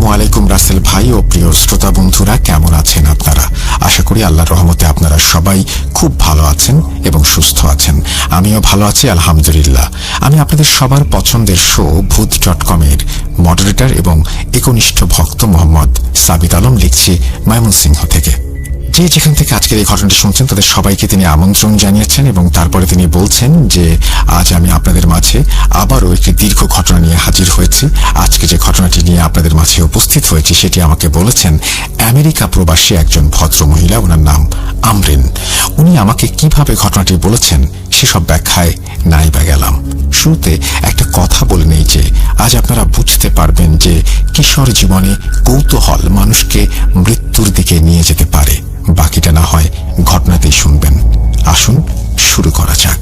আসসালামু আলাইকুম রাসেল ভাই ও প্রিয় শ্রোতা বন্ধুরা, কেমন আছেন আপনারা? আশা করি আল্লাহর রহমতে আপনারা সবাই খুব ভালো আছেন এবং সুস্থ আছেন। আমিও ভালো আছি আলহামদুলিল্লাহ। আমি আপনাদের সবার পছন্দের শো ভূত.com এর মডারেটর এবং একনিষ্ঠ ভক্ত মোহাম্মদ সাবিত আলম লিখছি ময়মনসিংহ থেকে। যে যেখান থেকে আজকের এই ঘটনাটি শুনছেন তাদের সবাইকে তিনি আমন্ত্রণ জানিয়েছেন এবং তারপরে তিনি বলছেন যে আজ আমি আপনাদের মাঝে আবারও একটি দীর্ঘ ঘটনা নিয়ে হাজির হয়েছি। আজকে যে ঘটনাটি নিয়ে আপনাদের মাঝে উপস্থিত হয়েছে সেটি আমাকে বলেছেন আমেরিকা প্রবাসী একজন ভদ্র মহিলা, ওনার নাম আমরিন। উনি আমাকে কিভাবে ঘটনাটি বলেছেন সেসব ব্যাখ্যায় নাই বা গেলাম। শুরুতে একটা কথা বলে নেই যে আজ আপনারা বুঝতে পারবেন যে কিশোর জীবনে কৌতূহল মানুষকে মৃত্যুর দিকে নিয়ে যেতে পারে। বাকিটা না হয় ঘটনাতেই শুনবেন। আসুন শুরু করা যাক।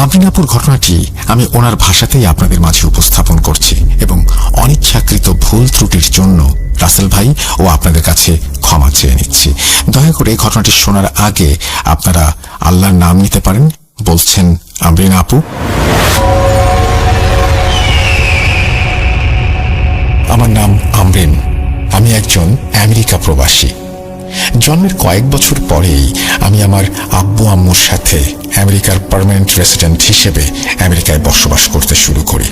আমরিনাপুর ঘটনাটি আমি ওনার ভাষাতেই আপনাদের মাঝে উপস্থাপন করছি এবং অনিচ্ছাকৃত ভুল ত্রুটির জন্য রাসেল ভাই ও আপনাদের কাছে ক্ষমা চেয়ে নিচ্ছি। দয়া করে ঘটনাটি শোনার আগে আপনারা আল্লাহর নাম নিতে পারেন। বলছেন আমরিন আপু। আমার নাম আমরিন। আমি একজন আমেরিকা প্রবাসী। জন্মের কয়েক বছর পরেই আমি আমার আব্বু আম্মুর সাথে আমেরিকার পার্মানেন্ট রেসিডেন্ট হিসেবে আমেরিকায় বসবাস করতে শুরু করি।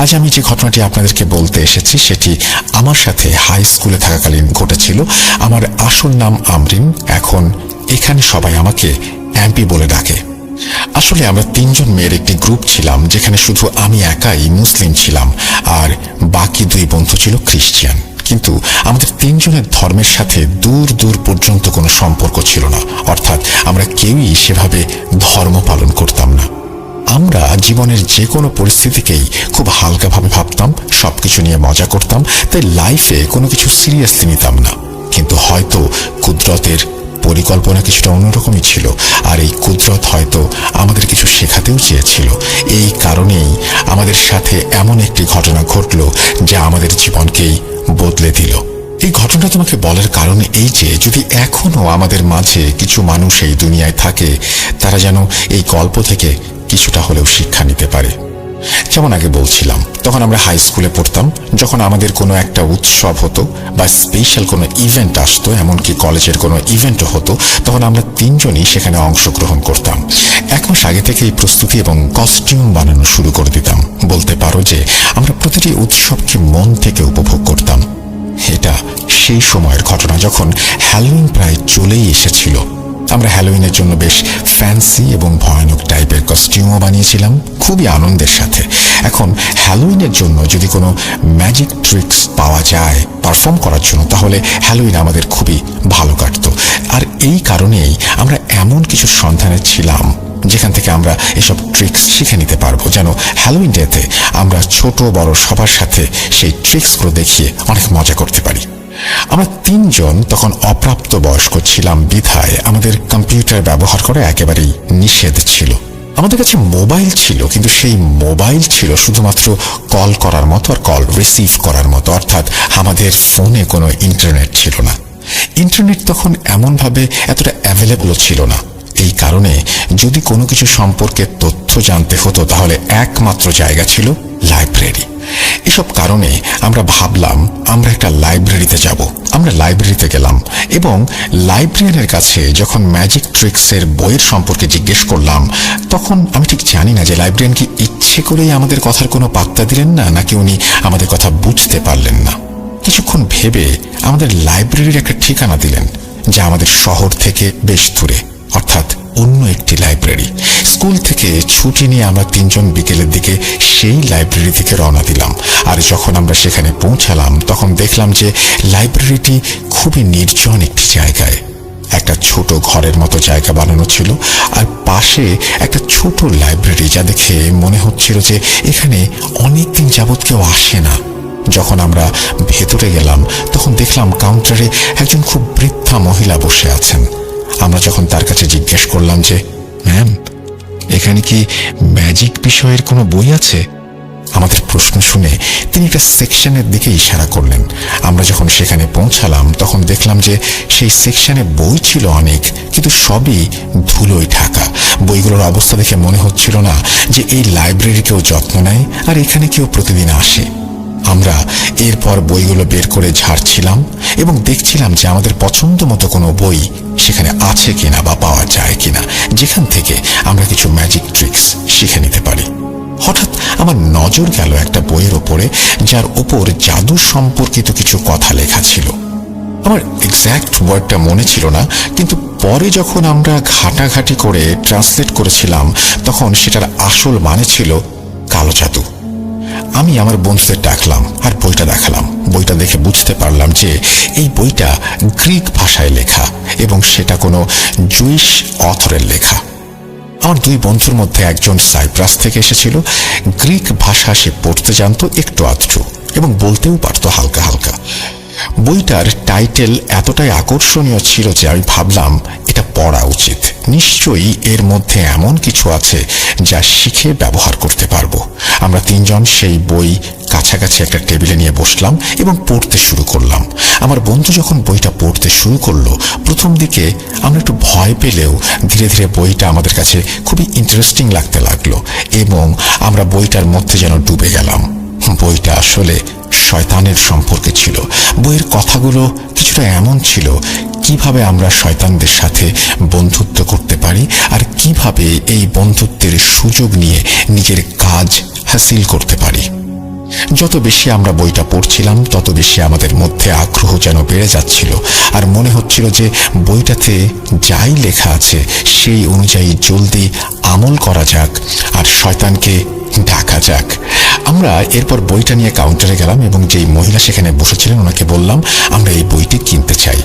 আজ আমি যে ঘটনাটি আপনাদেরকে বলতে এসেছি সেটি আমার সাথে হাই স্কুলে থাকাকালীন ঘটেছিল। আমার আসল নাম আমরিন, এখন এখানে সবাই আমাকে অ্যাম্পি বলে ডাকে। আসলে আমরা তিনজন মেয়ের একটি গ্রুপ ছিলাম, যেখানে শুধু আমি একাই মুসলিম ছিলাম আর বাকি দুই বন্ধু ছিল খ্রিস্টান। কিন্তু আমাদের তিনজনের ধর্মের সাথে দূর দূর পর্যন্ত কোনো সম্পর্ক ছিল না, অর্থাৎ আমরা কেউই সেভাবে ধর্ম পালন করতাম না। আমরা জীবনের যে কোনো পরিস্থিতিকেই খুব হালকাভাবে ভাবতাম, সবকিছু নিয়ে মজা করতাম, তাই লাইফে কোনো কিছু সিরিয়াসলি নিতাম না। কিন্তু হয়তো কুদরতের পরিকল্পনা কিছুটা অন্যরকমই ছিল, আর এই কুদরত হয়তো আমাদের কিছু শেখাতেও চেয়েছিল। এই কারণেই আমাদের সাথে এমন একটি ঘটনা ঘটল যা আমাদের জীবনকেই বদলে দিল। এই ঘটনাটা তোমাকে বলার কারণ এই যে যদি এখনো আমাদের মাঝে কিছু মানুষ এই দুনিয়ায় থাকে, তারা যেন এই গল্প থেকে কিছুটা হলেও শিক্ষা নিতে পারে। যেমন আগে বলছিলাম, তখন আমরা হাই স্কুলে পড়তাম। যখন আমাদের কোনো একটা উৎসব হতো বা স্পেশাল কোনো ইভেন্ট আসতো, এমনকি কলেজের কোনো ইভেন্টও হতো, তখন আমরা তিনজনই সেখানে অংশগ্রহণ করতাম। এক মাস আগে থেকে এই প্রস্তুতি এবং কস্টিউম বানানো শুরু করে দিতাম। বলতে পারো যে আমরা প্রতিটি উৎসবকে মন থেকে উপভোগ করতাম। এটা সেই সময়ের ঘটনা যখন হ্যালোউইন প্রায় চলেই এসেছিল। আমরা হ্যালোউইনের জন্য বেশ ফ্যান্সি এবং ভয়ানক টাইপের কস্টিউমও বানিয়েছিলাম, খুবই আনন্দের সাথে। এখন হ্যালোউইনের জন্য যদি কোনো ম্যাজিক ট্রিক্স পাওয়া যায় পারফর্ম করার জন্য, তাহলে হ্যালোউইন আমাদের খুবই ভালো কাটতো। আর এই কারণেই আমরা এমন কিছু সন্ধানে ছিলাম যেখান থেকে আমরা এসব ট্রিক্স শিখে নিতে পারবো, যেন হ্যালোউইন ডেতে আমরা ছোট বড় সবার সাথে সেই ট্রিক্সগুলো দেখিয়ে অনেক মজা করতে পারি। আমরা তিনজন তখন অপ্রাপ্ত বয়স্ক ছিলাম বিধায় আমাদের কম্পিউটার ব্যবহার করা একেবারেই নিষেধ ছিল। আমাদের কাছে মোবাইল ছিল, কিন্তু সেই মোবাইল ছিল শুধুমাত্র কল করার মতো আর কল রিসিভ করার মতো, অর্থাৎ আমাদের ফোনে কোনো ইন্টারনেট ছিল না। ইন্টারনেট তখন এমনভাবে এতটা অ্যাভেলেবলও ছিল না। এই কারণে যদি কোনো কিছু সম্পর্কে তথ্য জানতে হতো, তাহলে একমাত্র জায়গা ছিল লাইব্রেরি। এসব কারণে আমরা ভাবলাম আমরা একটা লাইব্রেরিতে যাব। আমরা লাইব্রেরিতে গেলাম এবং লাইব্রেরিয়ানের কাছে যখন ম্যাজিক ট্রিক্সের বইয়ের সম্পর্কে জিজ্ঞেস করলাম, তখন আমি ঠিক জানি না যে লাইব্রেরিয়ান কি ইচ্ছে করেই আমাদের কথার কোনো পাত্তা দিলেন না, নাকি উনি আমাদের কথা বুঝতে পারলেন না। কিছুক্ষণ ভেবে আমাদের লাইব্রেরির একটা ঠিকানা দিলেন, যা আমাদের শহর থেকে বেশ দূরে, অর্থাৎ অন্য একটি লাইব্রেরি। স্কুল থেকে ছুটি নিয়ে আমরা তিনজন বিকেলের দিকে সেই লাইব্রেরি থেকে রওনা দিলাম। আর যখন আমরা সেখানে পৌঁছালাম, তখন দেখলাম যে লাইব্রেরিটি খুবই নির্জন একটি জায়গায়। একটা ছোট ঘরের মতো জায়গা বানানো ছিল, আর পাশে একটা ছোট লাইব্রেরি, যা দেখে মনে হচ্ছিল যে এখানে অনেকদিন যাবৎ কেউ আসে না। যখন আমরা ভেতরে গেলাম, তখন দেখলাম কাউন্টারে একজন খুব বৃদ্ধা মহিলা বসে আছেন। আমরা যখন তার কাছে জিজ্ঞেস করলাম যে ম্যাম, এখানে কি ম্যাজিক বিষয়ের কোনো বই আছে? আমাদের প্রশ্ন শুনে তিনি একটা সেকশনের দিকে ইশারা করলেন। আমরা যখন সেখানে পৌঁছালাম, তখন দেখলাম যে সেই সেকশনে বই ছিল অনেক, কিন্তু সবই ধুলোয় ঢাকা। বইগুলোর অবস্থা দেখে মনে হচ্ছিল না যে এই লাইব্রেরি কেউ যত্ন নেয় আর এখানে কেউ প্রতিদিন আসে। আমরা এরপর বইগুলো বের করে ঝাড়ছিলাম এবং দেখছিলাম যে আমাদের পছন্দ মতো কোনো বই সেখানে আছে কিনা বা পাওয়া যায় কিনা, যেখান থেকে আমরা কিছু ম্যাজিক ট্রিক্স শিখে নিতে পারি। হঠাৎ আমার নজর গেল একটা বইয়ের ওপরে, যার ওপর জাদু সম্পর্কিত কিছু কথা লেখা ছিল। আমার এক্স্যাক্ট ওয়ার্ডটা মনে ছিল না, কিন্তু পরে যখন আমরা ঘাটাঘাটি করে ট্রান্সলেট করেছিলাম তখন সেটার আসল মানে ছিল কালো জাদু। আমি আমার বন্ধুদের ডাকলাম আর বইটা দেখালাম। বইটা দেখে বুঝতে পারলাম যে এই বইটা গ্রিক ভাষায় লেখা এবং সেটা কোনো জুইশ অথরের লেখা। আমার দুই বন্ধুর মধ্যে একজন সাইপ্রাস থেকে এসেছিল। গ্রিক ভাষা সে পড়তে জানতো একটু আধটু এবং বলতেও পারতো হালকা হালকা। বইটার টাইটেল এতটাই আকর্ষণীয় ছিল যে আমি ভাবলাম এটা পড়া উচিত। নিশ্চয়ই এর মধ্যে এমন কিছু আছে যা শিখে ব্যবহার করতে পারবো। আমরা তিনজন সেই বই কাছাকাছি একটা টেবিলে নিয়ে বসলাম এবং পড়তে শুরু করলাম। আমার বন্ধু যখন বইটা পড়তে শুরু করলো, প্রথম দিকে আমরা একটু ভয় পেলেও ধীরে ধীরে বইটা আমাদের কাছে খুবই ইন্টারেস্টিং লাগতে লাগলো এবং আমরা বইটার মধ্যে যেন ডুবে গেলাম। বইটা আসলে শয়তানের সম্পর্কে ছিল। বইয়ের কথাগুলো কিছুটা এমন ছিল কিভাবে আমরা শয়তানদের সাথে বন্ধুত্ব করতে পারি আর কিভাবে এই বন্ধুত্বের সুযোগ নিয়ে নিজের কাজ হাসিল করতে পারি। যত বেশি আমরা বইটা পড়ছিলাম তত বেশি আমাদের মধ্যে আগ্রহ যেন বেড়ে যাচ্ছিল আর মনে হচ্ছিল যে বইটাতে যাই লেখা আছে সেই অনুযায়ী জলদি আমল করা যাক আর শয়তানকে ডাকা যাক। আমরা এরপর বইটা নিয়ে কাউন্টারে গেলাম এবং যেই মহিলা সেখানে বসেছিলেন ওনাকে বললাম আমরা এই বইটি কিনতে চাই।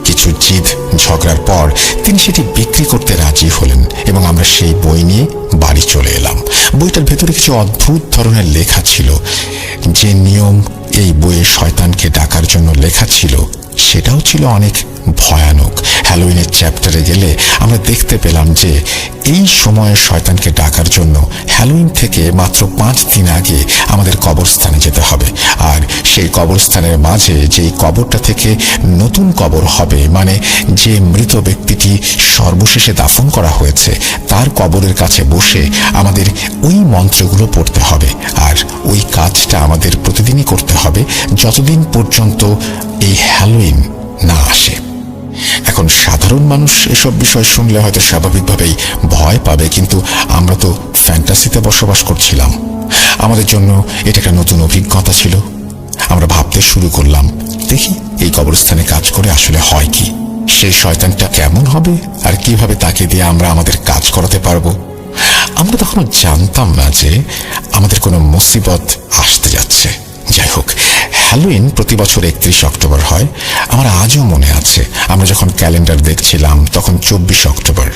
কিছু জিদ ঝগড়ার পর তিনি সেটি বিক্রি করতে রাজি হলেন এবং আমরা সেই বই নিয়ে বাড়ি চলে এলাম। বইটার ভেতরে কিছু অদ্ভুত ধরনের লেখা ছিল। যে নিয়ম এই বইয়ে শয়তানকে ডাকার জন্য লেখা ছিল সেটাও ছিল অনেক ভয়ানক। হ্যালোইনের চ্যাপ্টারে গেলে আমরা দেখতে পেলাম যে এই সময়ে শয়তানকে ডাকার জন্য হ্যালোইন থেকে মাত্র 5 দিন আগে আমাদের কবরস্থানে যেতে হবে, আর সেই কবরস্থানের মাঝে যেই কবরটা থেকে নতুন কবর হবে, মানে যে মৃত ব্যক্তিটি সর্বশেষে দাফন করা হয়েছে তার কবরের কাছে বসে আমাদের ওই মন্ত্রগুলো পড়তে হবে আর ওই কাজটা আমাদের প্রতিদিনই করতে হবে যতদিন পর্যন্ত এই হ্যালোইন না আসে। এখন সাধারণ মানুষ এসব বিষয় শুনলে হয়তো স্বাভাবিকভাবেই ভয় পাবে, কিন্তু আমরা তো ফ্যান্টাসিতে বসবাস করছিলাম। আমাদের জন্য এটা একটা নতুন অভিজ্ঞতা ছিল। আমরা ভাবতে শুরু করলাম, দেখি এই কবরস্থানে কাজ করে আসলে হয় কি, সেই শয়তানটা কেমন হবে আর কিভাবে তাকে দিয়ে আমরা আমাদের কাজ করাতে পারবো। আমরা তখনও জানতাম না যে আমাদের কোনো মুসিবত আসতে যাচ্ছে। যাই হোক, হ্যালোইন প্রতি বছর 31 অক্টোবর হয়। আমার আজও মনে আছে আমরা যখন ক্যালেন্ডার দেখছিলাম তখন 24 অক্টোবর।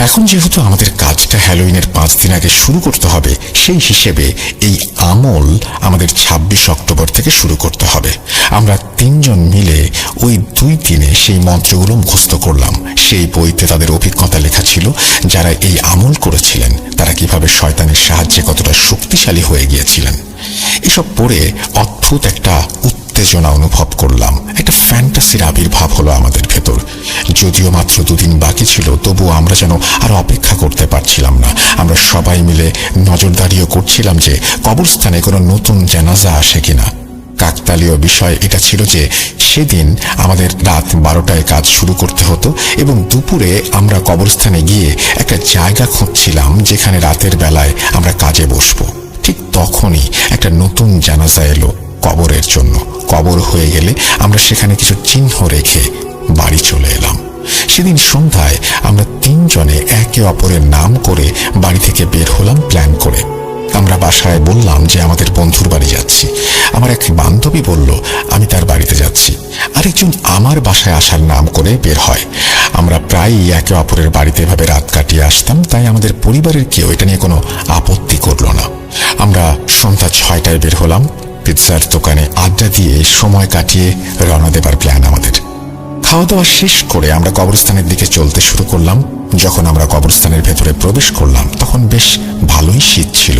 এখন যেহেতু আমাদের কাজটা হ্যালোইনের 5 দিন আগে শুরু করতে হবে, সেই হিসেবে এই আমল আমাদের 26 অক্টোবর থেকে শুরু করতে হবে। আমরা তিনজন মিলে ওই 2 দিনে সেই মন্ত্রগুলো মুখস্থ করলাম। সেই বইতে তাদের অভিজ্ঞতা লেখা ছিল, যারা এই আমল করেছিলেন তারা কিভাবে শয়তানের সাহায্যে কতটা শক্তিশালী হয়ে গিয়েছিলেন। এসব পড়ে অদ্ভুত একটা উত্তেজনা অনুভব করলাম। একটা ফ্যান্টাসির আবির্ভাব হলো আমাদের ভেতর। যদিও মাত্র 2 দিন বাকি ছিল, তবুও আমরা যেন আর অপেক্ষা করতে পারছিলাম না। আমরা সবাই মিলে নজরদারিও করছিলাম যে কবরস্থানে কোনো নতুন জানাজা আসে কিনা। কাকতালীয় বিষয় এটা ছিল যে সেদিন আমাদের রাত 12টায় কাজ শুরু করতে হতো এবং দুপুরে আমরা কবরস্থানে গিয়ে একটা জায়গা খুঁজছিলাম যেখানে রাতের বেলায় আমরা কাজে বসবো। ঠিক তখনই একটা নতুন জানাজা এলো কবরের জন্য। কবর হয়ে গেলে আমরা সেখানে কিছু চিহ্ন রেখে বাড়ি চলে এলাম। সেদিন সন্ধ্যায় আমরা তিনজনে একে অপরের নাম করে বাড়ি থেকে বের হলাম প্ল্যান করে। আমরা বাসায় বললাম যে আমাদের বন্ধুর বাড়ি যাচ্ছি। আমার এক বান্ধবী বলল আমি তার বাড়িতে যাচ্ছি। আরেকজন আমার বাসায় আসার নাম করে বের হয়। আমরা প্রায়ই একে অপরের বাড়িতে এভাবে রাত কাটিয়ে আসতাম, তাই আমাদের পরিবারের কেউ এটা নিয়ে কোনো আপত্তি করলো না। আমরা সন্ধ্যা 6টায় বের হলাম। পিৎজার দোকানে আড্ডা দিয়ে সময় কাটিয়ে রওনা দেবার প্ল্যান আমাদের। খাওয়া দাওয়া শেষ করে আমরা কবরস্থানের দিকে চলতে শুরু করলাম। যখন আমরা কবরস্থানের ভেতরে প্রবেশ করলাম তখন বেশ ভালোই শীত ছিল,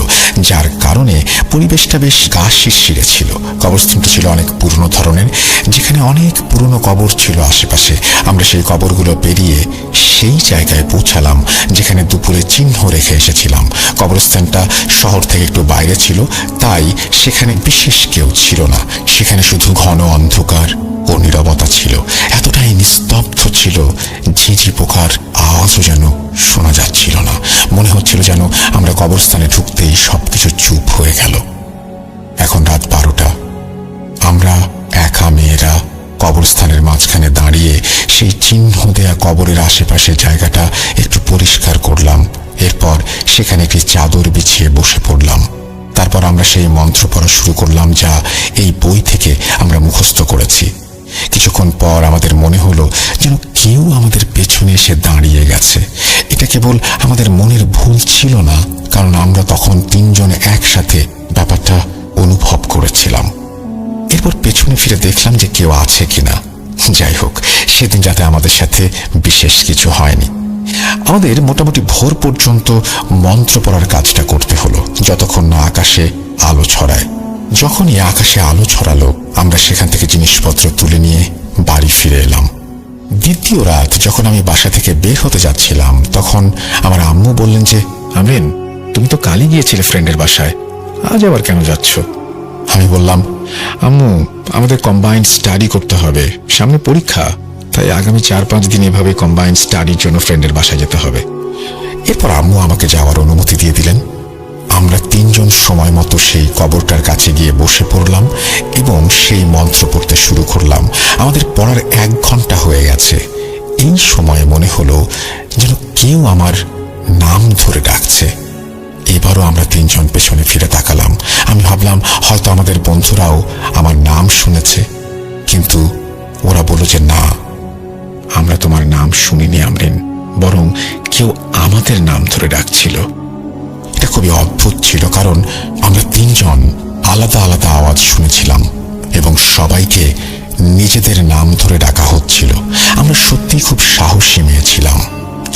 যার কারণে পরিবেশটা বেশ গা শিরশিরে ছিল। কবরস্থানটা ছিল অনেক পুরনো ধরনের, যেখানে অনেক পুরনো কবর ছিল আশেপাশে। আমরা সেই কবরগুলো পেরিয়ে সেই জায়গায় পৌঁছালাম যেখানে দুপুরে চিহ্ন রেখে এসেছিলাম। কবরস্থানটা শহর থেকে একটু বাইরে ছিল, তাই সেখানে বিশেষ কেউ ছিল না। সেখানে শুধু ঘন অন্ধকার ও নীরবতা ছিল। এতটাই নিস্তব্ধ ছিল, ঝিঝি পোকার আওয়াজও যেন শোনা যাচ্ছিল না। মনে হচ্ছিল যেন আমরা কবরস্থানে ঢুকতেই সবকিছু চুপ হয়ে গেল। এখন রাত 12টা। আমরা একা মেয়েরা কবরস্থানের মাঝখানে দাঁড়িয়ে সেই চিহ্ন দেয়া কবরের আশেপাশে জায়গাটা একটু পরিষ্কার করলাম। এরপর সেখানে একটি চাদর বিছিয়ে বসে পড়লাম। তারপর আমরা সেই মন্ত্র পড়া শুরু করলাম, যা এই বই থেকে আমরা মুখস্থ করেছি। কিছুক্ষণ পর আমাদের মনে হলো যেন কেউ আমাদের পেছনে এসে দাঁড়িয়ে গেছে। এটা কেবল আমাদের মনের ভুল ছিল না, কারণ আমরা তখন 3 জন একসাথে ব্যাপারটা অনুভব করেছিলাম। এরপর পেছনে ফিরে দেখলাম যে কেউ আছে কিনা। যাই হোক, সেদিন যাতে আমাদের সাথে বিশেষ কিছু হয়নি। আমাদের মোটামুটি ভোর পর্যন্ত মন্ত্র পড়ার কাজটা করতে হলো, যতক্ষণ না আকাশে আলো ছড়ায়। যখনই আকাশে আলো ছড়ালো, আমরা সেখান থেকে জিনিসপত্র তুলে নিয়ে বাড়ি ফিরে এলাম। দ্বিতীয় রাত যখন আমি বাসা থেকে বের হতে যাচ্ছিলাম, তখন আমার আম্মু বললেন যে, আমরিন, তুমি তো কালই গিয়েছিলে ফ্রেন্ডের বাসায়, আজ আবার কেন যাচ্ছ? আমি বললাম, আম্মু, আমাদের কম্বাইন্ড স্টাডি করতে হবে, সামনে পরীক্ষা, তাই আগামী 4-5 দিন এভাবে কম্বাইন্ড স্টাডির জন্য ফ্রেন্ডের বাসায় যেতে হবে। এরপর আম্মু আমাকে যাওয়ার অনুমতি দিয়ে দিলেন। আমরা 3 জন সময় মতো সেই কবরটার কাছে গিয়ে বসে পড়লাম এবং সেই মন্ত্র পড়তে শুরু করলাম। আমাদের পড়ার 1 ঘন্টা হয়ে গেছে। এই সময়ে মনে হলো যেন কেউ আমার নাম ধরে ডাকছে। এবারও আমরা 3 জন পেছনে ফিরে তাকালাম। আমি ভাবলাম হয়তো আমাদের বন্ধুরাও আমার নাম শুনেছে, কিন্তু ওরা বলল যে না, আমরা তোমার নাম শুনিনি আমরিন, বরং কেউ আমাদের নাম ধরে ডাকছিল। এটা খুবই অদ্ভুত ছিল, কারণ আমরা 3 জন আলাদা আলাদা আওয়াজ শুনেছিলাম এবং সবাইকে নিজেদের নাম ধরে ডাকা হচ্ছিল। আমরা সত্যিই খুব সাহসী মেয়ে ছিলাম,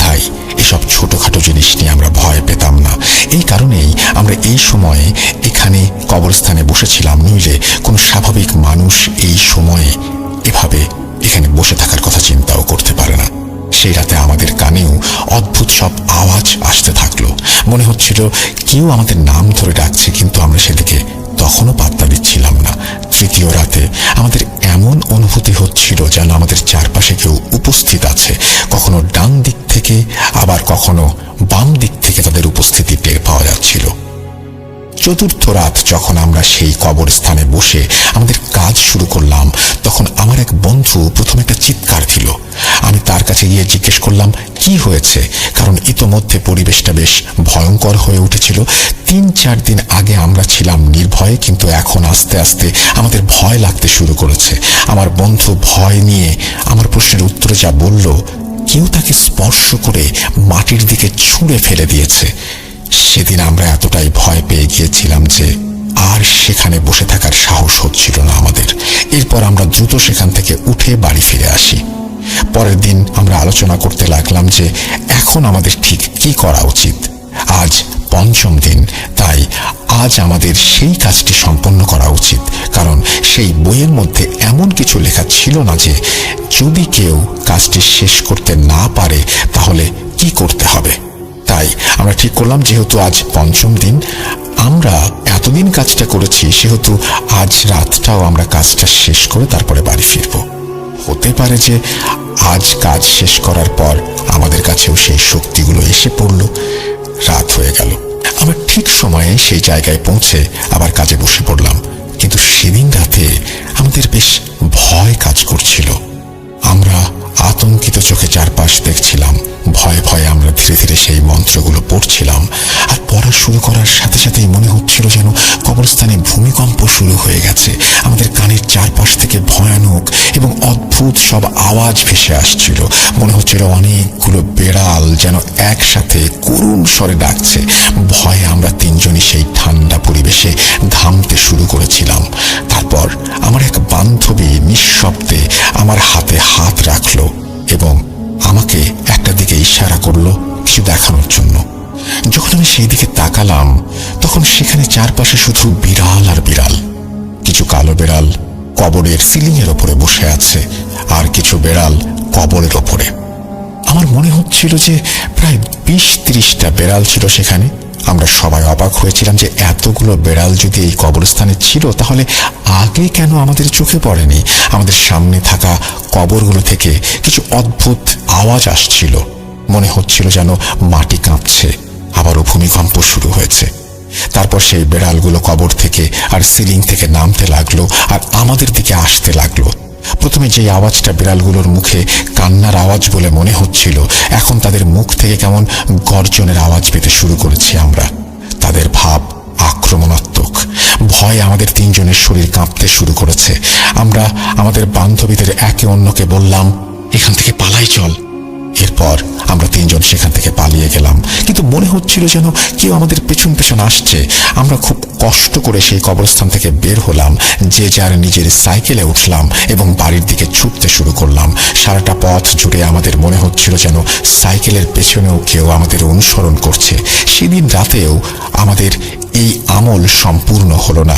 তাই এসব ছোটখাটো জিনিস নিয়ে আমরা ভয় পেতাম না। এই কারণেই আমরা এই সময়ে এখানে কবরস্থানে বসেছিলাম, নইলে কোনো স্বাভাবিক মানুষ এই সময়ে এভাবে এখানে বসে থাকার কথা চিন্তাও করতে পারে না। সেই রাতে আমাদের কানেও অদ্ভুত সব আওয়াজ আসতে থাকলো। মনে হচ্ছিল কেউ আমাদের নাম ধরে ডাকছে, কিন্তু আমরা সেদিকে তখনও পাত্তা দিচ্ছিলাম না। তৃতীয় রাতে আমাদের এমন অনুভূতি হচ্ছিল যেন আমাদের চারপাশে কেউ উপস্থিত আছে। কখনো ডান দিক থেকে, আবার কখনো বাম দিক থেকে তাদের উপস্থিতি টের পাওয়া যাচ্ছিল। চতুর্থ রাত যখন আমরা সেই কবরস্থানে বসে আমাদের কাজ শুরু করলাম, তখন আমার এক বন্ধু প্রথমে একটা চিৎকার দিল। আমি তার কাছে গিয়ে জিজ্ঞেস করলাম কি হয়েছে, কারণ ইতোমধ্যে পরিবেশটা বেশ ভয়ঙ্কর হয়ে উঠেছিল। 3-4 দিন আগে আমরা ছিলাম নির্ভয়ে, কিন্তু এখন আস্তে আস্তে আমাদের ভয় লাগতে শুরু করেছে। আমার বন্ধু ভয় নিয়ে আমার প্রশ্নের উত্তরে যা বলল, কেউ তাকে স্পর্শ করে মাটির দিকে ছুঁড়ে ফেলে দিয়েছে। সেদিন আমরা এতটাই ভয় পেয়ে গিয়েছিলাম যে আর সেখানে বসে থাকার সাহস হচ্ছিল না আমাদের। এরপর আমরা দ্রুত সেখান থেকে উঠে বাড়ি ফিরে আসি। পরের দিন আমরা আলোচনা করতে লাগলাম যে এখন আমাদের ঠিক কি করা উচিত। আজ 5ম দিন, তাই আজ আমাদের সেই কাজটি সম্পন্ন করা উচিত, কারণ সেই বইয়ের মধ্যে এমন কিছু লেখা ছিল না যে যদি কেউ কাজটি শেষ করতে না পারে তাহলে কি করতে হবে। তাই আমরা ঠিক করলাম, যেহেতু আজ 5ম দিন, আমরা এতদিন কাজটা করেছি, সেহেতু আজ রাতটাও আমরা কাজটা শেষ করে তারপরে বাড়ি ফিরব। হতে পারে যে আজ কাজ শেষ করার পর আমাদের কাছেও সেই শক্তিগুলো এসে পড়ল। রাত হয়ে গেল। আমরা ঠিক সময়ে সেই জায়গায় পৌঁছে আবার কাজে বসে পড়লাম, কিন্তু সেদিন রাতে আমাদের বেশ ভয় কাজ করছিল। আমরা আতঙ্কিত চোখে চারপাশ দেখছিলাম। ভয়ে ভয়ে আমরা ধীরে ধীরে সেই মন্ত্রগুলো পড়ছিলাম, আর পড়া শুরু করার সাথে সাথেই মনে হচ্ছিল যেন কবরস্থানে ভূমিকম্প শুরু হয়ে গেছে। আমাদের কানের চারপাশ থেকে ভয়ানক এবং অদ্ভুত সব আওয়াজ ভেসে আসছিল। মনে হচ্ছিল অনেকগুলো বেড়াল যেন একসাথে করুণ স্বরে ডাকছে। ভয়ে আমরা 3 জনই সেই ঠান্ডা পরিবেশে ঘামতে শুরু করেছিলাম। তারপর আমার এক বান্ধবী নিঃশব্দে আমার হাতে হাত রাখলো এবং আমাকে একটা দিকে ইশারা করলো কিছু দেখানোর জন্য। যখন আমি সেই দিকে তাকালাম তখন সেখানে চারপাশে শুধু বিড়াল আর বিড়াল। কিছু কালো বিড়াল কবরের সিলিং এর ওপরে বসে আছে, আর কিছু বিড়াল কবরের ওপরে। আমার মনে হচ্ছিল যে প্রায় 20-30টা বিড়াল ছিল সেখানে। আমরা সবাই অবাক হয়েছিলাম যে এতগুলো বিড়াল যদি এই কবরস্থানে ছিল তাহলে আগে কেন আমাদের চোখে পড়েনি। আমাদের সামনে থাকা কবরগুলো থেকে কিছু অদ্ভুত আওয়াজ আসছিল, মনে হচ্ছিল যেন মাটি কাঁপছে, আবারও ভূমিকম্প শুরু হয়েছে। তারপর সেই বিড়ালগুলো কবর থেকে আর সিলিং থেকে নামতে লাগলো আর আমাদের দিকে আসতে লাগলো। প্রথমে যে আওয়াজটা বিড়ালগুলোর মুখে কান্নার আওয়াজ বলে মনে হচ্ছিল, এখন তাদের মুখ থেকে কেমন গর্জনের আওয়াজ পেতে শুরু করেছি আমরা। তাদের ভাব আক্রমণাত্মক। ভয়ে আমাদের তিনজনের শরীর কাঁপতে শুরু করেছে। আমরা আমাদের বান্ধবীদের একে অন্যকে বললাম, এখান থেকে পালাই চল। এরপর আমরা তিনজন সেখান থেকে পালিয়ে গেলাম, কিন্তু মনে হচ্ছিল যেন কেউ আমাদের পেছন পেছন আসছে। আমরা খুব কষ্ট করে সেই কবরস্থান থেকে বের হলাম, যে যার নিজের সাইকেলে উঠলাম এবং বাড়ির দিকে ছুটতে শুরু করলাম। সারাটা পথ জুড়ে আমাদের মনে হচ্ছিল যেন সাইকেলের পেছনেও কেউ আমাদের অনুসরণ করছে। সেদিন রাতেও আমাদের এই আমল সম্পূর্ণ হলো না।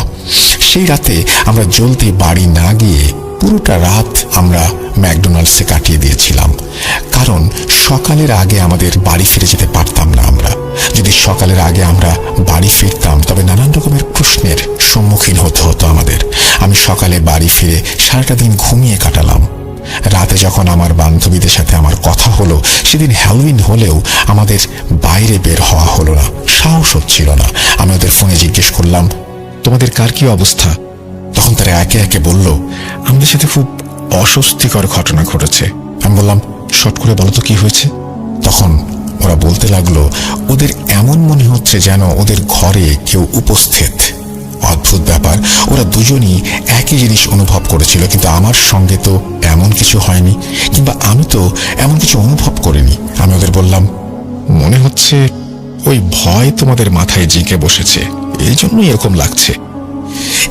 সেই রাতে আমরা জলদি বাড়ি না গিয়ে পুরোটা রাত আমরা ম্যাকডোনাল্ডসে কাটিয়ে দিয়েছিলাম, কারণ সকালের আগে আমাদের বাড়ি ফিরে যেতে পারতাম না। আমরা যদি সকালের আগে আমরা বাড়ি ফিরতাম তবে নানান রকমের প্রশ্নের সম্মুখীন হতে হতো আমাদের। আমি সকালে বাড়ি ফিরে সারাটা দিন ঘুমিয়ে কাটালাম। রাতে যখন আমার বান্ধবীদের সাথে আমার কথা হলো, সেদিন হ্যালোউইন হলেও আমাদের বাইরে বের হওয়া হলো না, সাহস হচ্ছিল না। আমি ওদের ফোনে জিজ্ঞেস করলাম, তোমাদের কার কি অবস্থা? তখন তারা একে একে বলল, আমাদের সাথে খুব অস্বস্তিকর ঘটনা ঘটেছে। আমি বললাম, শর্ট করে বলো তো কি হয়েছে? তখন ওরা বলতে লাগলো, ওদের এমন মনে হচ্ছে যেন ওদের ঘরে কেউ উপস্থিত। অদ্ভুত ব্যাপার, ওরা দুজনই একই জিনিস অনুভব করেছিল, কিন্তু আমার সঙ্গে তো এমন কিছু হয়নি, কিংবা আমি তো এমন কিছু অনুভব করিনি। আমি ওদের বললাম, মনে হচ্ছে ওই ভয় তোমাদের মাথায় জিকে বসেছে, এই জন্যই এরকম লাগছে।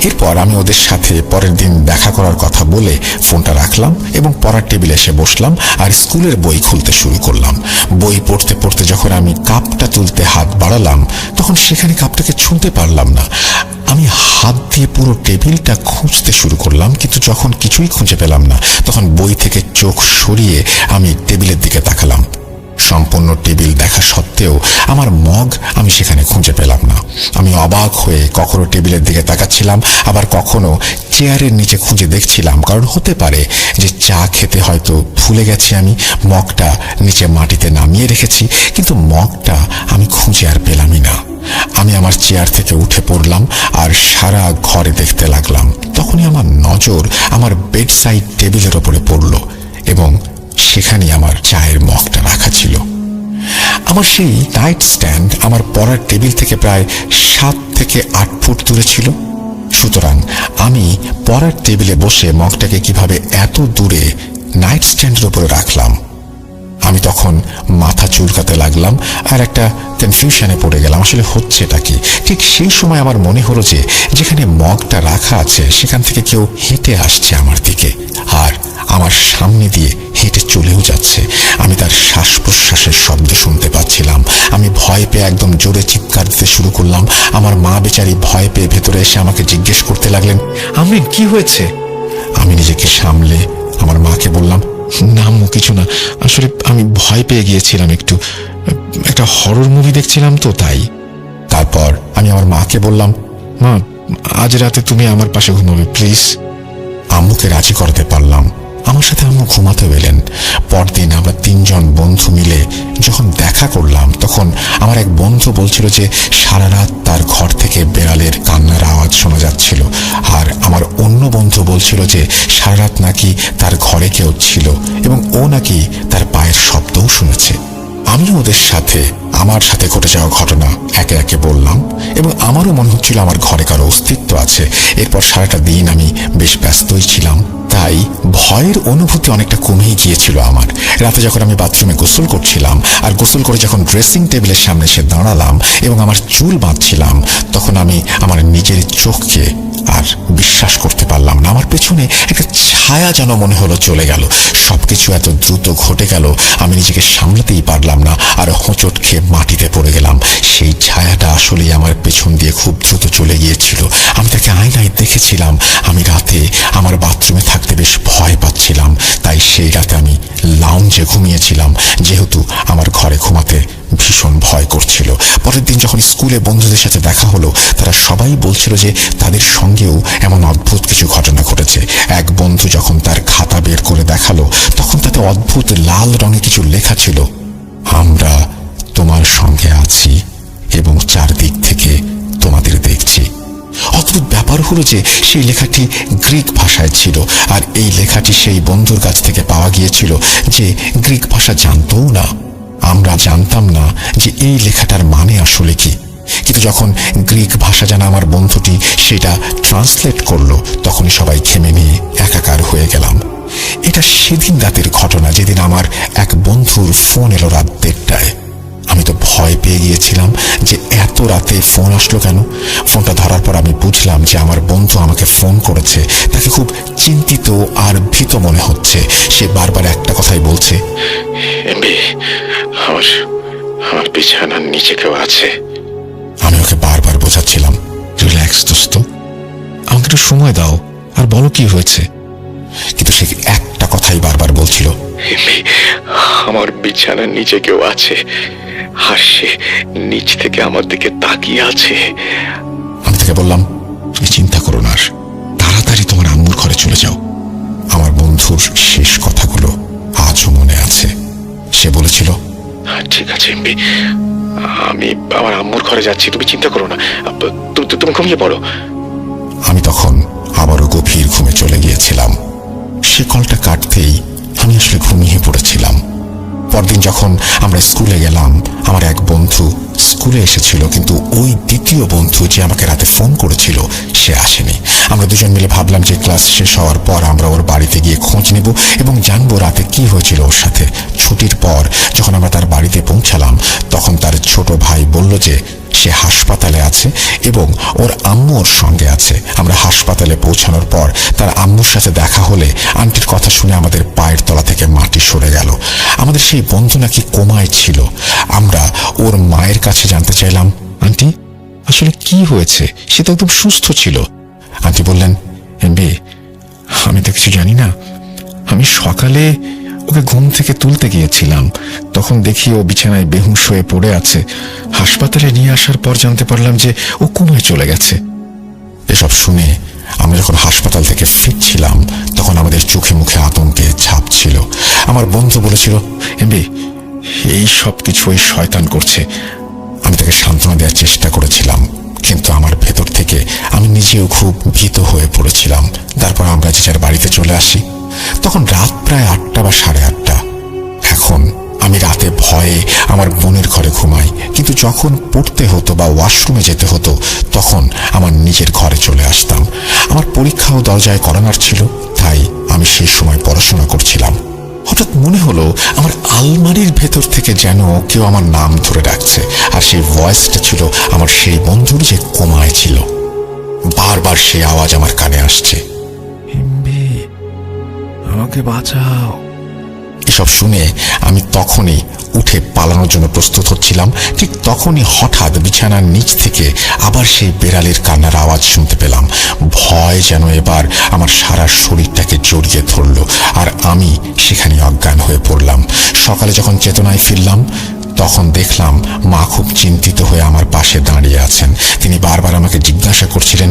এরপর আমি ওদের সাথে পরের দিন দেখা করার কথা বলে ফোনটা রাখলাম এবং পড়ার টেবিলে এসে বসলাম আর স্কুলের বই খুলতে শুরু করলাম। বই পড়তে পড়তে যখন আমি কাপটা তুলতে হাত বাড়ালাম তখন সেখানে কাপটাকে ছুঁতে পারলাম না। আমি হাত দিয়ে পুরো টেবিলটা খুঁজতে শুরু করলাম, কিন্তু যখন কিছুই খুঁজে পেলাম না তখন বই থেকে চোখ সরিয়ে আমি টেবিলের দিকে তাকালাম। সম্পূর্ণ টেবিল দেখা সত্ত্বেও আমার মগ আমি সেখানে খুঁজে পেলাম না। আমি অবাক হয়ে কখনো টেবিলের দিকে তাকাচ্ছিলাম, আবার কখনো চেয়ারের নিচে খুঁজে দেখছিলাম, কারণ হতে পারে যে চা খেতে হয়তো ভুলে গেছি, আমি মগটা নিচে মাটিতে নামিয়ে রেখেছি, কিন্তু মগটা আমি খুঁজে আর পেলামই না। আমি আমার চেয়ার থেকে উঠে পড়লাম আর সারা ঘরে দেখতে লাগলাম। তখনই আমার নজর আমার বেড সাইড টেবিলের ওপরে পড়ল এবং সেখানে আমার চায়ের মগটা রাখা ছিল। আমার সেই নাইট স্ট্যান্ড আমার পড়ার টেবিল থেকে প্রায় 7 থেকে 8 ফুট দূরে ছিল। সুতরাং আমি পড়ার টেবিলে বসে মগটাকে কিভাবে এত দূরে নাইট স্ট্যান্ডের উপরে রাখলাম, আমি তখন মাথা চুলকাতে লাগলাম আর একটা কনফিউশনে পড়ে গেলাম, আসলে হচ্ছেটা কি। ঠিক সেই সময় আমার মনে হলো যে যেখানে মগটা রাখা আছে সেখান থেকে কেউ হেঁটে আসছে আমার দিকে, আর আমার সামনে দিয়ে হেঁটে চলেও যাচ্ছে। আমি তার শ্বাস প্রশ্বাসের শব্দ শুনতে পাচ্ছিলাম। আমি ভয় পেয়ে একদম জোরে চিৎকার দিতে শুরু করলাম। আমার মা বেচারি ভয় পেয়ে ভেতরে এসে আমাকে জিজ্ঞেস করতে লাগলেন, আমরিন কি হয়েছে? আমি নিজেকে সামলে আমার মাকে বললাম, না আম্মু কিছু না, আসলে আমি ভয় পেয়ে গিয়েছিলাম, একটা হরর মুভি দেখছিলাম তো তাই। তারপর আমি আমার মাকে বললাম, মা আজ রাতে তুমি আমার পাশে ঘুমাবে প্লিজ। আম্মুকে রাজি করাতে পারলাম। আমার সাথে আম্মু ঘুমাতে এলেন। পরদিন আমরা 3 জন বন্ধু মিলে যখন দেখা করলাম তখন আমার এক বন্ধু বলছিল যে সারা রাত তার ঘর থেকে বেড়ালের কান্নার আওয়াজ শোনা যাচ্ছিল, আর আমার অন্য বন্ধু বলছিল যে সারা রাত নাকি তার ঘরে কেউ ছিল এবং ও নাকি তার পায়ের শব্দও শুনেছে। আমি ওদের সাথে আমার সাথে ঘটে যাওয়া ঘটনা একে একে বললাম এবং আমারও মনে হচ্ছিল আমার ঘরে কারো অস্তিত্ব আছে। এরপর সারাটা দিন আমি বেশ ব্যস্তই ছিলাম, তাই ভয়ের অনুভূতি অনেকটা কমেই গিয়েছিল আমার। রাতে যখন আমি বাথরুমে গোসল করছিলাম আর গোসল করে যখন ড্রেসিং টেবিলের সামনে এসে দাঁড়ালাম এবং আমার চুল বাঁধছিলাম তখন আমি আমার নিজের চোখকে আর বিশ্বাস করতে পারলাম না। আমার পেছনে একটা ছায়া যেন মনে হলো চলে গেল। সবকিছু এত দ্রুত ঘটে গেল, আমি নিজেকে সামলাতেই পারলাম না, আর হোঁচট খেয়ে মাটিতে পড়ে গেলাম। সেই ছায়াটা আসলেই আমার পেছন দিয়ে খুব দ্রুত চলে গিয়েছিল। আমি তাকে আয়নায় দেখেছিলাম। আমি রাতে আমার বাথরুমে থাকতে বেশ ভয় পাচ্ছিলাম, তাই সেই রাতে আমি লাউঞ্জে ঘুমিয়েছিলাম, যেহেতু আমার ঘরে ঘুমাতে ভীষণ ভয় করছিল। পরের দিন যখন স্কুলে বন্ধুদের সাথে দেখা হলো, তারা সবাই বলছিল যে তাদের সঙ্গেও এমন অদ্ভুত কিছু ঘটনা ঘটেছে। এক বন্ধু যখন তার খাতা বের করে দেখালো, তখন তাতে অদ্ভুত লাল রঙে কিছু লেখা ছিল, আমরা তোমার সঙ্গে আছি এবং চারদিক থেকে তোমাদের দেখছি। অদ্ভুত ব্যাপার হলো যে সেই লেখাটি গ্রিক ভাষায় ছিল, আর এই লেখাটি সেই বন্ধুর কাছ থেকে পাওয়া গিয়েছিল যে গ্রিক ভাষা জানতও না। আমরা জানতাম না যে এই লেখাটার মানে আসলে কি, কিন্তু যখন গ্রিক ভাষা জানা আমার বন্ধুটি সেটা ট্রান্সলেট করলো, তখনই সবাই ঘেমে নিয়ে একাকার হয়ে গেলাম। এটা সেদিন রাতের ঘটনা, যেদিন আমার এক বন্ধুর ফোন এলো রাত 1:30টায়। আমি তো ভয় পেয়ে গিয়েছিলাম যে এত রাতে ফোন আসলো কেন। ফোনটা ধরার পর আমি বুঝলাম যে আমার বন্ধু আমাকে ফোন করেছে। তাকে খুব চিন্তিত আর ভীত মনে হচ্ছে। সে বারবার একটা কথাই বলছে, আমার বিছানার নিচে কেউ আছে। আমি ওকে বারবার বোঝাচ্ছিলাম, রিল্যাক্স দোস্ত, আমাকে একটু সময় দাও, আর বলো কি হয়েছে। কিন্তু সে একটা কথাই বারবার বলছিল, আমার বিছানার নিচে কেউ আছে, আর সে নিচ থেকে আমার দিকে তাকিয়ে আছে। আমি তাকে বললাম, চিন্তা করো না, তাড়াতাড়ি তোমার আম্মুর ঘরে চলে যাও। আমার বন্ধুর শেষ কথাগুলো আজও মনে আছে। সে বলেছিল, ঠিক আছে এমবি, আমি আমার আম্মুর ঘরে যাচ্ছি, তুমি চিন্তা করো না, তুমি ঘুমিয়ে পড়ো। আমি তখন আবারও গভীর ঘুমে চলে গিয়েছিলাম। সে কলটা কাটতেই আমি আসলে ঘুমিয়ে পড়েছিলাম। পরদিন যখন আমরা স্কুলে গেলাম, আমার এক বন্ধু স্কুলে এসেছিল, কিন্তু ওই দ্বিতীয় বন্ধু যে আমাকে রাতে ফোন করেছিল সে আসেনি। আমরা দুজন মিলে ভাবলাম যে ক্লাস শেষ হওয়ার পর আমরা ওর বাড়িতে গিয়ে খোঁজ নেব এবং জানবো রাতে কি হয়েছিল ওর সাথে। ছুটির পর যখন আমরা তার বাড়িতে পৌঁছালাম, তখন তার ছোট ভাই বলল যে সে হাসপাতালে আছে এবং ওর আম্মু ওর সঙ্গে আছে। আমরা হাসপাতালে পৌঁছানোর পর তার আম্মুর সাথে দেখা হলে আন্টির কথা শুনে আমাদের পায়ের তলা থেকে মাটি সরে গেল। আমাদের সেই বন্ধু নাকি কোমায় ছিল। আমরা ওর মায়ের কাছে জানতে চাইলাম, আন্টি আসলে কি হয়েছে? সে তো একদম সুস্থ ছিল। আন্টি বললেন, এমবি, আমি তো কিছু জানি না। আমি সকালে ওকে ঘুম থেকে তুলতে গিয়েছিলাম, তখন দেখি ও বিছানায় বেহুঁশ হয়ে পড়ে আছে। হাসপাতালে নিয়ে আসার পর জানতে পারলাম যে ও কোমায় চলে গেছে। এসব শুনে আমরা যখন হাসপাতাল থেকে ফিরছিলাম, তখন আমাদের চোখে মুখে আতঙ্কে ছাপ ছিল। আমার বন্ধু বলেছিল, এমবি, এই সব কিছু ওই শয়তান করছে। আমি তাকে সান্ত্বনা দেওয়ার চেষ্টা করেছিলাম, কিন্তু আমার ভেতর থেকে আমি নিজেও খুব ভীত হয়ে পড়েছিলাম। তারপর আমরা যে যার বাড়িতে চলে আসি। তখন রাত প্রায় 8টা বা 8:30। এখন আমি রাতে ভয়ে আমার বোনের ঘরে ঘুমাই, কিন্তু যখন পড়তে হতো বা ওয়াশরুমে যেতে হতো তখন আমার নিজের ঘরে চলে আসতাম। আমার পরীক্ষাও দরজায় করানোর ছিল, তাই আমি সেই সময় পড়াশোনা করছিলাম। হঠাৎ মনে হলো আমার আলমারির ভেতর থেকে যেন কেউ আমার নাম ধরে ডাকছে, আর সেই ভয়েসটা ছিল আমার সেই বন্ধুর যে কোমায় ছিল। বারবার সেই আওয়াজ আমার কানে আসছে, আমাকে বাঁচাও। এসব শুনে আমি তখনই উঠে পালানোর জন্য প্রস্তুত হচ্ছিলাম। ঠিক তখনই হঠাৎ বিছানার নিচ থেকে আবার সেই বেড়ালের কান্নার আওয়াজ শুনতে পেলাম। ভয় যেন এবার আমার সারা শরীরটাকে জড়িয়ে ধরল, আর আমি সেখানে অজ্ঞান হয়ে পড়লাম। সকালে যখন চেতনায় ফিরলাম, তখন দেখলাম মা খুব চিন্তিত হয়ে আমার পাশে দাঁড়িয়ে আছেন। তিনি বারবার আমাকে জিজ্ঞাসা করছিলেন,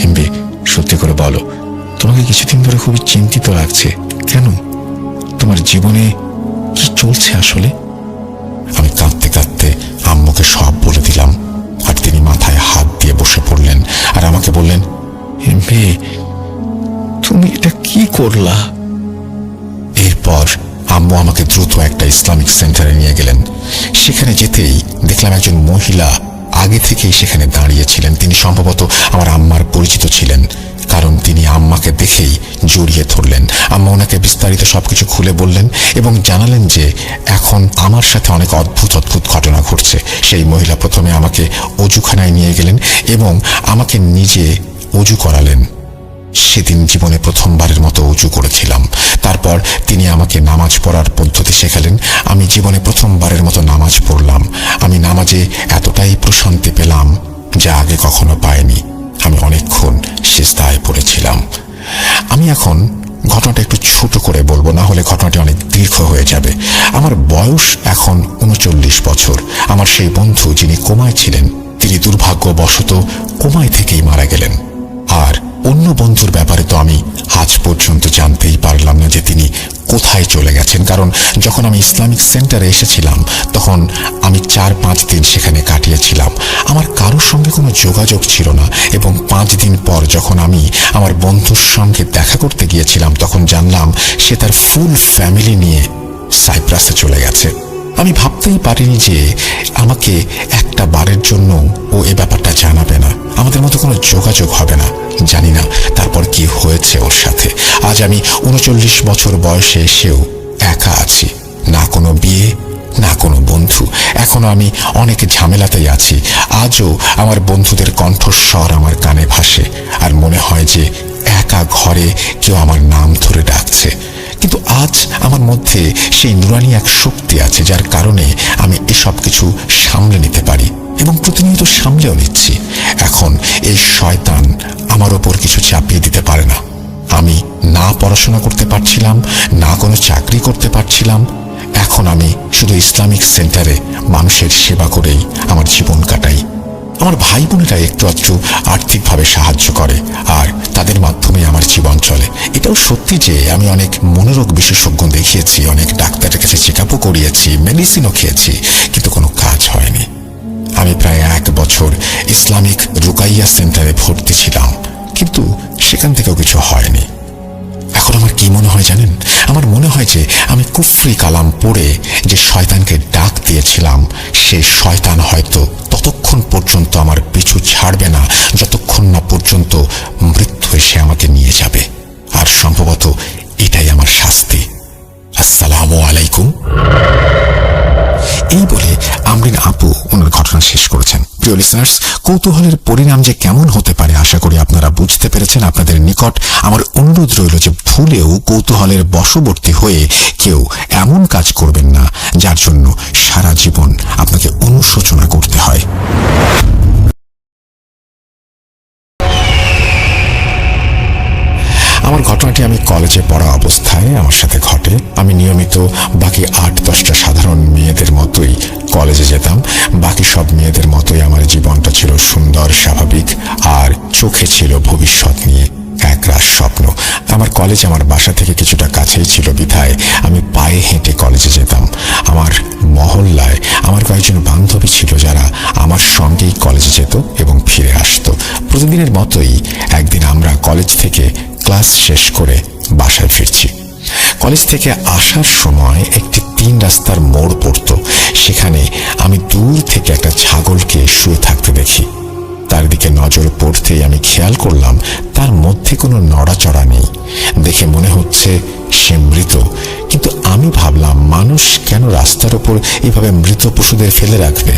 এমবি, সত্যি করে বলো, তোমাকে কিছুদিন ধরে খুবই চিন্তিত লাগছে কেন? তোমার জীবনে কি চলছে আসলে? আমি কাঁদতে কাঁদতে আম্মুকে সব বলে দিলাম, আর তিনি মাথায় হাত দিয়ে বসে পড়লেন আর আমাকে বললেন, এমবি, তুমি এটা কি করলা? এরপর আম্মু আমাকে দ্রুত একটা ইসলামিক সেন্টারে নিয়ে গেলেন। সেখানে যেতেই দেখলাম একজন মহিলা আগে থেকেই সেখানে দাঁড়িয়েছিলেন। তিনি সম্ভবত আমার আম্মার পরিচিত ছিলেন, কারণ তিনি আম্মাকে দেখেই জড়িয়ে ধরলেন। আম্মা ওনাকে বিস্তারিত সবকিছু খুলে বললেন এবং জানালেন যে এখন আমার সাথে অনেক অদ্ভুত অদ্ভুত ঘটনা ঘটছে। সেই মহিলা প্রথমে আমাকে অজুখানায় নিয়ে গেলেন এবং আমাকে নিজে অজু করালেন। সেদিন জীবনে প্রথমবারের মতো উঁচু করেছিলাম। তারপর তিনি আমাকে নামাজ পড়ার পদ্ধতি শেখালেন। আমি জীবনে প্রথমবারের মতো নামাজ পড়লাম। আমি নামাজে এতটাই প্রশান্তি পেলাম যা আগে কখনো পাইনি। আমি অনেকক্ষণ সিজদায় পড়েছিলাম। আমি এখন ঘটনাটা একটু ছোট করে বলবো, না হলে ঘটনাটি অনেক দীর্ঘ হয়ে যাবে। আমার বয়স এখন ৩৯ বছর। আমার সেই বন্ধু যিনি কোমায় ছিলেন, তিনি দুর্ভাগ্যবশত কোমায় থেকেই মারা গেলেন। আর অন্য বন্ধুর ব্যাপারে তো আমি আজ পর্যন্ত জানতেই পারলাম না যে তিনি কোথায় চলে গেছেন। কারণ যখন আমি ইসলামিক সেন্টারে এসেছিলাম তখন আমি ৪-৫ দিন সেখানে কাটিয়েছিলাম। আমার কারোর সঙ্গে কোনো যোগাযোগ ছিল না, এবং ৫ দিন পর যখন আমি আমার বন্ধুর সঙ্গে দেখা করতে গিয়েছিলাম তখন জানলাম সে তার ফুল ফ্যামিলি নিয়ে সাইপ্রাসে চলে গেছে। আমি ভাবতেই পারিনি যে আমাকে একটা বারের জন্য ও এ ব্যাপারটা জানাবে না, আমাদের মতো কোনো যোগাযোগ হবে না। জানি না তারপর কি হয়েছে ওর সাথে। আজ আমি ৩৯ বছর বয়সে এসেও একা আছি, না কোনো বিয়ে, না কোনো বন্ধু। এখনো আমি অনেক ঝামেলাতেই আছি। আজও আমার বন্ধুদের কণ্ঠস্বর আমার কানে ভাসে, আর মনে হয় যে একা ঘরে কেউ আমার নাম ধরে ডাকছে। কিন্তু আজ আমার মধ্যে সেই নুরানি এক শক্তি আছে যার কারণে আমি এসব কিছু সামলে নিতে পারি, এবং প্রতিনিয়ত সামলেও নিচ্ছি। এখন এই শয়তান আমার ওপর কিছু চাপিয়ে দিতে পারে না। আমি না পড়াশোনা করতে পারছিলাম, না কোনো চাকরি করতে পারছিলাম। এখন আমি শুধু ইসলামিক সেন্টারে মানুষের সেবা করেই আমার জীবন কাটাই। আমার ভাই বোনেরা একটু আধটু আর্থিকভাবে সাহায্য করে, আর তাদের মাধ্যমে আমার জীবন চলে। এটাও সত্যি যে আমি অনেক মনোরোগ বিশেষজ্ঞ দেখিয়েছি, অনেক ডাক্তারের কাছে চেক আপও করিয়েছি, মেডিসিনও খেয়েছি, কিন্তু কোনো কাজ হয়নি। আমি প্রায় ১ বছর ইসলামিক রুকাইয়া সেন্টারে ভর্তি ছিলাম, কিন্তু সেখান থেকেও কিছু হয়নি। এখন আমার কি মনে হয় জানেন? আমার মনে হয় যে আমি কুফরি কালাম পড়ে যে শয়তানকে ডাক দিয়েছিলাম, সেই শয়তান হয়তো ততক্ষণ পর্যন্ত আমার পিছু ছাড়বে না যতক্ষণ না পর্যন্ত মৃত্যু এসে আমাকে নিয়ে যাবে। আর সম্ভবত এটাই আমার শাস্তি। আসসালামু আলাইকুম। এই বলে আমরিন আপু ওনার ঘটনা শেষ করেছেন। প্রিয় লিসনার্স, কৌতূহলের পরিণাম যে কেমন হতে পারে আশা করি আপনারা বুঝতে পেরেছেন। আপনাদের নিকট আমার অনুরোধ রইল যে ভুলেও কৌতূহলের বশবর্তী হয়ে কেউ এমন কাজ করবেন না যার জন্য সারা জীবন আপনাকে অনুশোচনা করতে হয়। আমার ঘটনাটি আমি কলেজে পড়া অবস্থায় আমার সাথে ঘটে। আমি নিয়মিত বাকি ৮-১০টা সাধারণ মেয়েদের মতোই কলেজে যেতাম। বাকি সব মেয়েদের মতোই আমার জীবনটা ছিল সুন্দর, স্বাভাবিক, আর চোখে ছিল ভবিষ্যৎ নিয়ে একরাশ স্বপ্ন। আমার কলেজ আমার বাসা থেকে কিছুটা কাছেই ছিল বিধায় আমি পায়ে হেঁটে কলেজে যেতাম। আমার মহল্লায় আমার কয়েকজন বান্ধবী ছিল যারা আমার সঙ্গেই কলেজে যেত এবং ফিরে আসতো। প্রতিদিনের মতোই একদিন আমরা কলেজ থেকে ক্লাস শেষ করে বাসায় ফিরছি। কলেজ থেকে আসার সময় একটি ৩ রাস্তার মোড় পড়তো। সেখানে আমি দূর থেকে একটা ছাগলকে শুয়ে থাকতে দেখি। তার দিকে নজর পড়তেই আমি খেয়াল করলাম তার মধ্যে কোনো নড়াচড়া নেই। দেখে মনে হচ্ছে সে মৃত, কিন্তু আমি ভাবলাম মানুষ কেন রাস্তার ওপর এভাবে মৃত পশুদের ফেলে রাখবে।